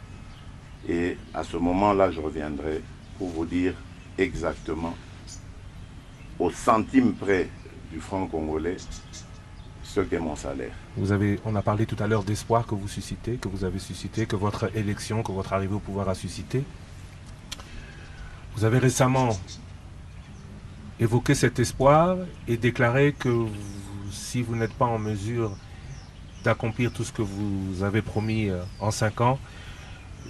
Et à ce moment-là, je reviendrai pour vous dire exactement, au centime près du franc congolais, ce qu'est mon salaire. On a parlé tout à l'heure d'espoir que vous suscitez, que vous avez suscité, que votre élection, que votre arrivée au pouvoir a suscité. Vous avez récemment évoqué cet espoir et déclaré que si vous n'êtes pas en mesure d'accomplir tout ce que vous avez promis en 5 ans,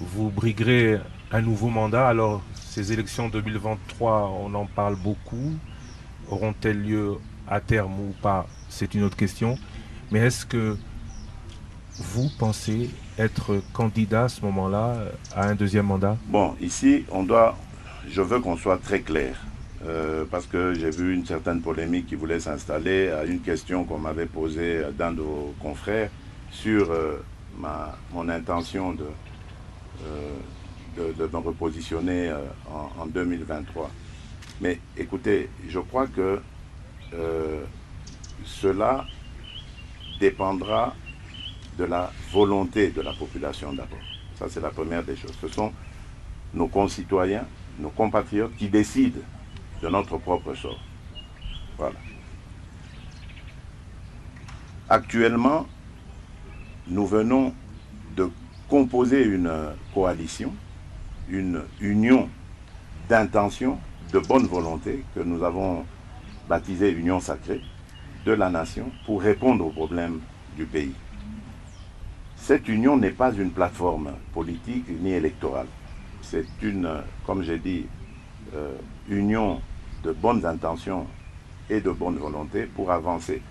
vous briguerez un nouveau mandat. Alors, ces élections 2023, on en parle beaucoup. Auront-elles lieu à terme ou pas? C'est une autre question. Mais est-ce que vous pensez être candidat à ce moment-là à un deuxième mandat? Bon, ici, je veux qu'on soit très clair. Parce que j'ai vu une certaine polémique qui voulait s'installer à une question qu'on m'avait posée d'un de vos confrères sur mon intention de me repositionner en 2023. Mais écoutez, je crois que cela dépendra de la volonté de la population d'abord. Ça, c'est la première des choses. Ce sont nos concitoyens, nos compatriotes qui décident de notre propre sort. Voilà. Actuellement, nous venons de composer une coalition, une union d'intention, de bonne volonté, que nous avons baptisée Union sacrée de la nation pour répondre aux problèmes du pays. Cette union n'est pas une plateforme politique ni électorale. C'est une, comme j'ai dit, union de bonnes intentions et de bonne volonté pour avancer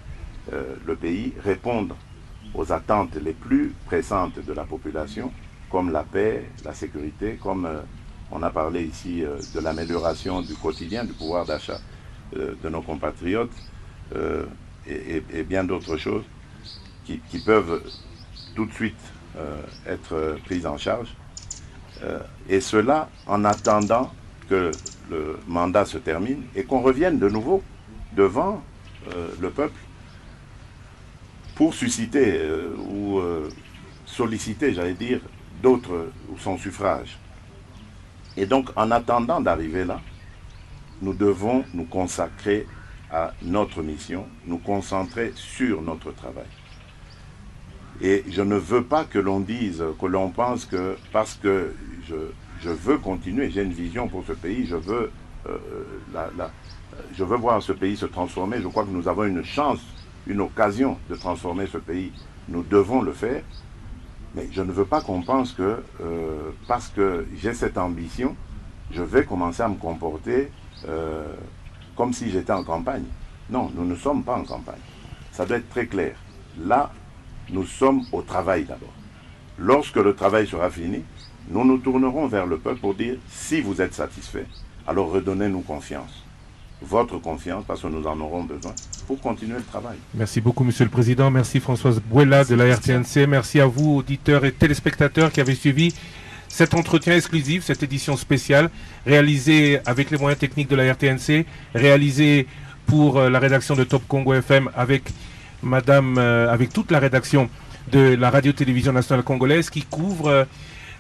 le pays, répondre aux attentes les plus pressantes de la population, comme la paix, la sécurité, comme on a parlé ici de l'amélioration du quotidien, du pouvoir d'achat de nos compatriotes, et bien d'autres choses qui peuvent tout de suite être prises en charge. Et cela en attendant que le mandat se termine et qu'on revienne de nouveau devant le peuple pour susciter ou solliciter, j'allais dire, d'autres ou son suffrage. Et donc, en attendant d'arriver là, nous devons nous consacrer à notre mission, nous concentrer sur notre travail. Et je ne veux pas que l'on dise, que l'on pense que parce que je veux continuer, j'ai une vision pour ce pays, je veux voir ce pays se transformer. Je crois que nous avons une chance, une occasion de transformer ce pays. Nous devons le faire. Mais je ne veux pas qu'on pense que parce que j'ai cette ambition, je vais commencer à me comporter comme si j'étais en campagne. Non, nous ne sommes pas en campagne. Ça doit être très clair. Là, nous sommes au travail d'abord. Lorsque le travail sera fini, nous nous tournerons vers le peuple pour dire si vous êtes satisfait, alors redonnez-nous confiance. Votre confiance, parce que nous en aurons besoin pour continuer le travail. Merci beaucoup, Monsieur le Président. Merci Françoise Bouella de la RTNC. Merci à vous, auditeurs et téléspectateurs qui avez suivi cet entretien exclusif, cette édition spéciale, réalisée avec les moyens techniques de la RTNC, réalisée pour la rédaction de Top Congo FM avec avec toute la rédaction de la radio-télévision nationale congolaise qui couvre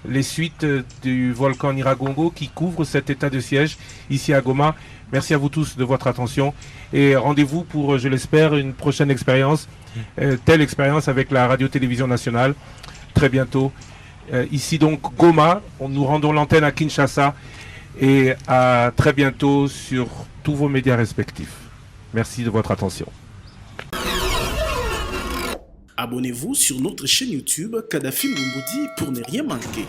les suites du volcan Nyiragongo, qui couvre cet état de siège ici à Goma. Merci à vous tous de votre attention et rendez-vous pour, je l'espère, une prochaine expérience, telle expérience avec la radio-télévision nationale, très bientôt. Ici donc Goma, nous rendons l'antenne à Kinshasa et à très bientôt sur tous vos médias respectifs. Merci de votre attention. Abonnez-vous sur notre chaîne YouTube Kadhafi Moumoudi pour ne rien manquer.